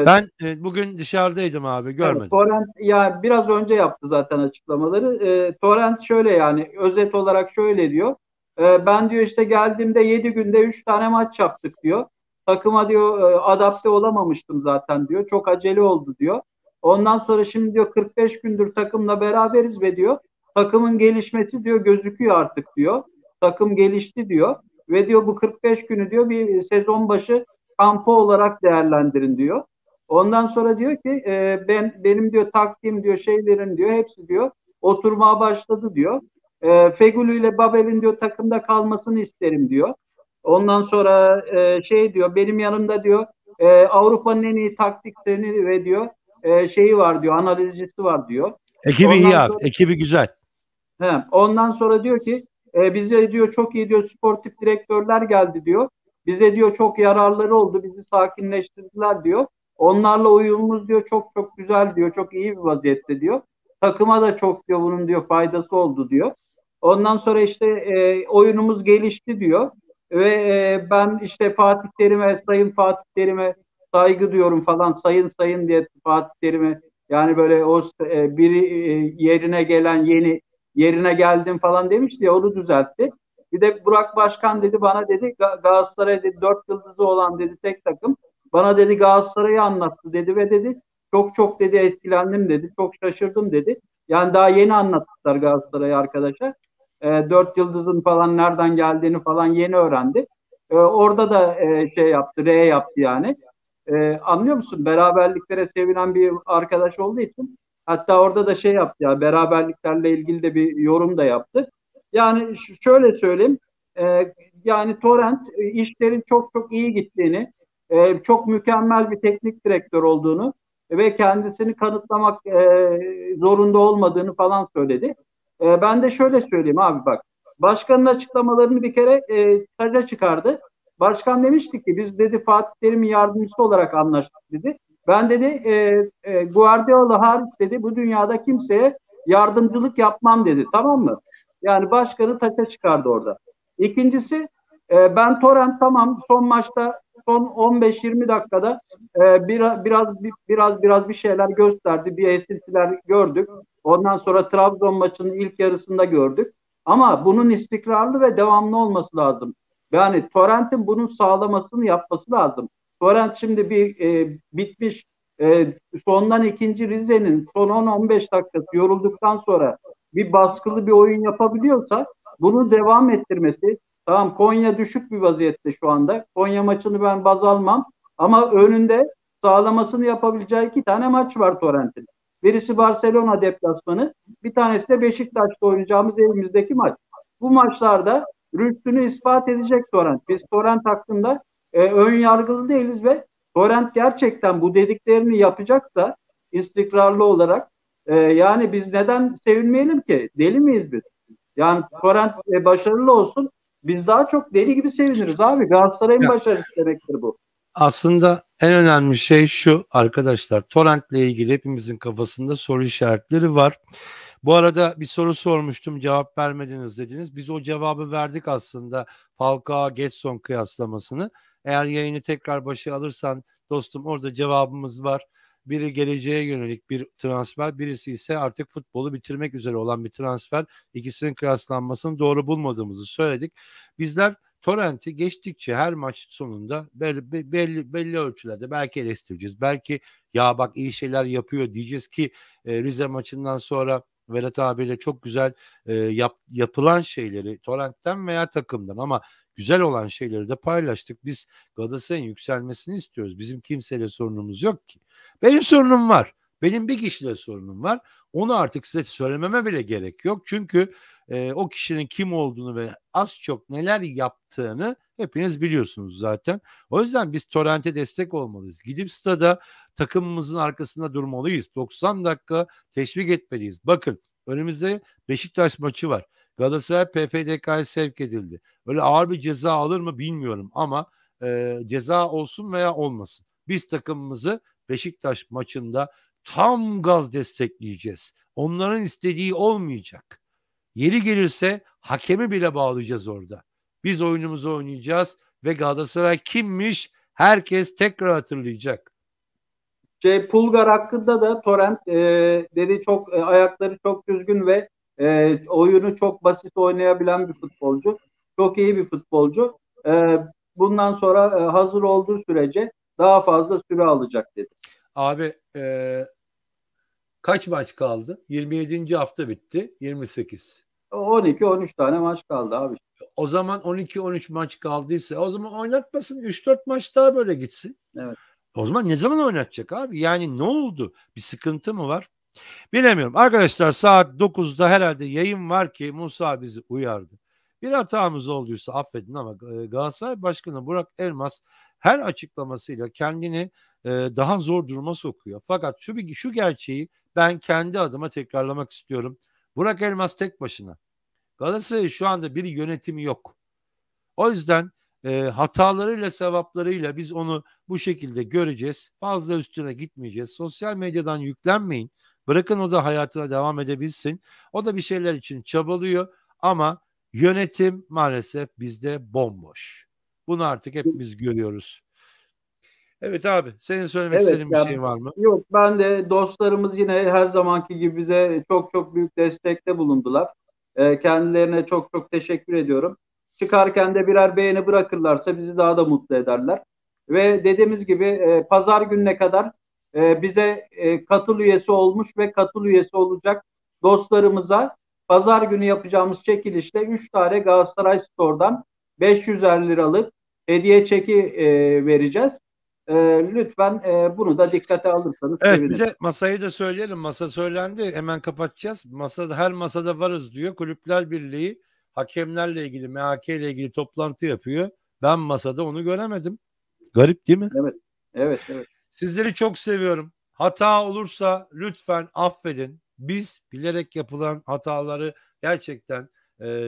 Ben bugün dışarıdaydım abi, Evet, görmedim. Torrent ya biraz önce yaptı zaten açıklamaları. Torrent şöyle, yani özet olarak şöyle diyor. Ben diyor işte geldiğimde 7 günde 3 tane maç yaptık diyor. Takıma diyor adapte olamamıştım zaten diyor. Çok acele oldu diyor. Ondan sonra şimdi diyor 45 gündür takımla beraberiz ve diyor takımın gelişmesi diyor gözüküyor artık diyor. Takım gelişti diyor. Ve diyor bu 45 günü diyor bir sezon başı kampı olarak değerlendirin diyor. Ondan sonra diyor ki benim diyor taktiğim diyor şeylerin diyor hepsi diyor oturmaya başladı diyor. Feguli ile Babel'in diyor takımda kalmasını isterim diyor. Ondan sonra diyor benim yanımda diyor Avrupa'nın en iyi taktikseni ve diyor şeyi var diyor, analizcisi var diyor. Ekibi iyi Ondan abi. sonra Ekibi güzel. ondan sonra diyor ki bize diyor çok iyi diyor sportif direktörler geldi diyor. Bize diyor çok yararları oldu. Bizi sakinleştirdiler diyor. Onlarla uyumumuz diyor çok çok güzel diyor. Çok iyi bir vaziyette diyor. Takıma da çok diyor bunun diyor faydası oldu diyor. Ondan sonra işte oyunumuz gelişti diyor. Ve ben işte Fatih Terim'e, Sayın Fatih Terim'e saygı diyorum falan. Sayın sayın diye Fatih Terim'e, yani böyle o biri yerine gelen yeni yerine geldim falan demişti ya, onu düzeltti. Bir de Burak Başkan dedi bana, dedi Galatasaray dedi 4 yıldızı olan dedi tek takım. Bana dedi Galatasaray'ı anlattı dedi ve dedi çok çok dedi etkilendim dedi. Çok şaşırdım dedi. Yani daha yeni anlattılar Galatasaray'ı arkadaşlar. 4 yıldızın falan nereden geldiğini falan yeni öğrendi. Orada da yaptı, yaptı yani. Anlıyor musun? Beraberliklere sevinen bir arkadaş olduğu için hatta orada da yaptı ya, beraberliklerle ilgili de bir yorum da yaptı. Yani şöyle söyleyeyim, yani Torrent işlerin çok çok iyi gittiğini, çok mükemmel bir teknik direktör olduğunu ve kendisini kanıtlamak zorunda olmadığını falan söyledi. Ben de şöyle söyleyeyim abi bak. Başkanın açıklamalarını bir kere taca çıkardı. Başkan demişti ki biz dedi Fatih Terim'in yardımcısı olarak anlaştık dedi. Ben dedi Guardiola hariç dedi bu dünyada kimseye yardımcılık yapmam dedi. Tamam mı? Yani başkanı taça çıkardı orada. İkincisi ben Torrent tamam son maçta son 15-20 dakikada biraz bir şeyler gösterdi. Bir esintiler gördük. Ondan sonra Trabzon maçının ilk yarısında gördük. Ama bunun istikrarlı ve devamlı olması lazım. Yani Torrent'in bunun sağlamasını yapması lazım. Torrent şimdi bitmiş sondan ikinci Rize'nin son 10-15 dakikası yorulduktan sonra bir baskılı bir oyun yapabiliyorsa bunu devam ettirmesi. Tamam Konya düşük bir vaziyette şu anda. Konya maçını ben baz almam. Ama önünde sağlamasını yapabileceği 2 tane maç var Torrent'in. Birisi Barcelona deplasmanı, bir tanesi de Beşiktaş'ta oynayacağımız evimizdeki maç. Bu maçlarda rüştünü ispat edecek Torrent. Biz Torrent hakkında ön yargılı değiliz ve Torrent gerçekten bu dediklerini yapacaksa istikrarlı olarak yani biz neden sevinmeyelim ki? Deli miyiz biz? Yani Torrent başarılı olsun. Biz daha çok deli gibi seviniriz abi. Galatasaray'ın başarısı demektir bu. Aslında en önemli şey şu arkadaşlar. Torrent'le ilgili hepimizin kafasında soru işaretleri var. Bu arada bir soru sormuştum, cevap vermediniz dediniz. Biz o cevabı verdik aslında, Falcao Getson kıyaslamasını. Eğer yayını tekrar başa alırsan dostum, orada cevabımız var. Biri geleceğe yönelik bir transfer, birisi ise artık futbolu bitirmek üzere olan bir transfer. İkisinin kıyaslanmasını doğru bulmadığımızı söyledik. Bizler Torrent'i geçtikçe her maç sonunda belli ölçülerde belki eleştireceğiz. Belki ya bak iyi şeyler yapıyor diyeceğiz ki Rize maçından sonra Vedat abiyle çok güzel yapılan şeyleri Torrent'ten veya takımdan, ama güzel olan şeyleri de paylaştık. Biz Galatasaray'ın yükselmesini istiyoruz. Bizim kimseyle sorunumuz yok ki. Benim sorunum var. Benim bir kişiyle sorunum var. Onu artık size söylememe bile gerek yok. Çünkü o kişinin kim olduğunu ve az çok neler yaptığını hepiniz biliyorsunuz zaten. O yüzden biz Torrent'e destek olmalıyız. Gidip stada takımımızın arkasında durmalıyız. 90 dakika teşvik etmeliyiz. Bakın önümüzde Beşiktaş maçı var. Galatasaray PFDK'ya sevk edildi. Öyle ağır bir ceza alır mı bilmiyorum ama ceza olsun veya olmasın. Biz takımımızı Beşiktaş maçında tam gaz destekleyeceğiz. Onların istediği olmayacak. Yeri gelirse hakemi bile bağlayacağız orada. Biz oyunumuzu oynayacağız ve Galatasaray kimmiş herkes tekrar hatırlayacak. Pulgar hakkında da Torrent dedi çok ayakları çok düzgün ve oyunu çok basit oynayabilen bir futbolcu. Çok iyi bir futbolcu. Bundan sonra hazır olduğu sürece daha fazla süre alacak dedi. Abi kaç maç kaldı? 27. hafta bitti. 28. 12-13 tane maç kaldı abi. O zaman 12-13 maç kaldıysa o zaman oynatmasın. 3-4 maç daha böyle gitsin. Evet. O zaman ne zaman oynatacak abi? Yani ne oldu? Bir sıkıntı mı var? Bilemiyorum. Arkadaşlar saat 9'da herhalde yayın var ki Musa bizi uyardı. Bir hatamız olduysa affedin ama Galatasaray Başkanı Burak Elmas her açıklamasıyla kendini daha zor duruma sokuyor. Fakat şu gerçeği ben kendi adıma tekrarlamak istiyorum. Burak Elmas tek başına. Galatasaray'ın şu anda bir yönetimi yok. O yüzden hatalarıyla sevaplarıyla biz onu bu şekilde göreceğiz. Fazla üstüne gitmeyeceğiz. Sosyal medyadan yüklenmeyin. Bırakın o da hayatına devam edebilsin. O da bir şeyler için çabalıyor ama yönetim maalesef bizde bomboş. Bunu artık hepimiz görüyoruz. Evet abi, senin söylemek Evet, istediğin bir yani şey var mı? yok ben de dostlarımız yine her zamanki gibi bize çok çok büyük destekte bulundular. Kendilerine çok çok teşekkür ediyorum. Çıkarken de birer beğeni bırakırlarsa bizi daha da mutlu ederler. Ve dediğimiz gibi pazar gününe kadar bize katıl üyesi olmuş ve katıl üyesi olacak dostlarımıza pazar günü yapacağımız çekilişte 3 tane Galatasaray Store'dan 500'er liralık hediye çeki vereceğiz. Lütfen bunu da dikkate alırsanız Evet, sevinirim. bir de masayı da söyleyelim. Masa söylendi. Hemen kapatacağız. Masada, her masada varız diyor. Kulüpler Birliği hakemlerle ilgili, MHK ile ilgili toplantı yapıyor. Ben masada onu göremedim. Garip değil mi? Evet, evet, evet. Sizleri çok seviyorum. Hata olursa lütfen affedin. Biz bilerek yapılan hataları gerçekten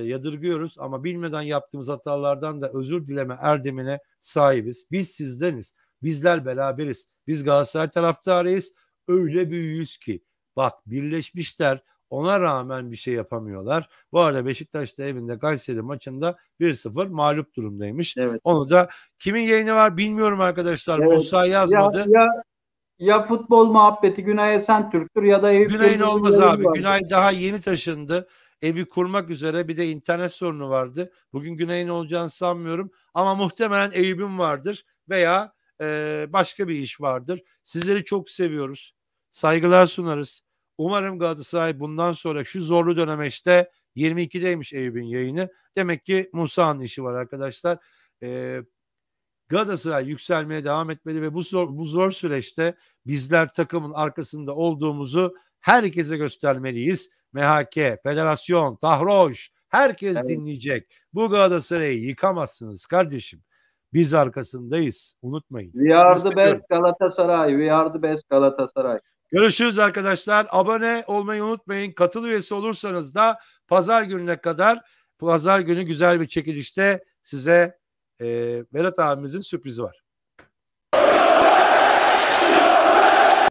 yadırgıyoruz ama bilmeden yaptığımız hatalardan da özür dileme erdemine sahibiz. Biz sizdeniz. Bizler beraberiz. Biz Galatasaray taraftarıyız. Öyle büyüğüz ki. Bak birleşmişler. Ona rağmen bir şey yapamıyorlar. Bu arada Beşiktaş da evinde Kayseri maçında 1-0 mağlup durumdaymış. Evet. Onu da kimin yayını var bilmiyorum arkadaşlar. Evet. Musa yazmadı. Ya futbol muhabbeti Günay Esentürk'tür ya da Eyüp Günay'ın Yıldız'ın olmaz yayını abi. var. Günay daha yeni taşındı. Evi kurmak üzere, bir de internet sorunu vardı. Bugün Günay'ın olacağını sanmıyorum. Ama muhtemelen Eyüp'ün vardır veya başka bir iş vardır. Sizleri çok seviyoruz. Saygılar sunarız. Umarım Galatasaray bundan sonra şu zorlu dönemeçte 22'deymiş Eyüp'ün yayını. Demek ki Musa'nın işi var arkadaşlar. Galatasaray yükselmeye devam etmeli ve bu zor süreçte bizler takımın arkasında olduğumuzu herkese göstermeliyiz. MHK, Federasyon, Tahroş, herkes Evet. dinleyecek. Bu Galatasaray'ı yıkamazsınız kardeşim. Biz arkasındayız. Unutmayın. We are Sizi the seviyorum. best Galatasaray. We are the best Galatasaray. Görüşürüz arkadaşlar. Abone olmayı unutmayın. Katıl üyesi olursanız da pazar gününe kadar, pazar günü güzel bir çekilişte size Vedat abimizin sürprizi var.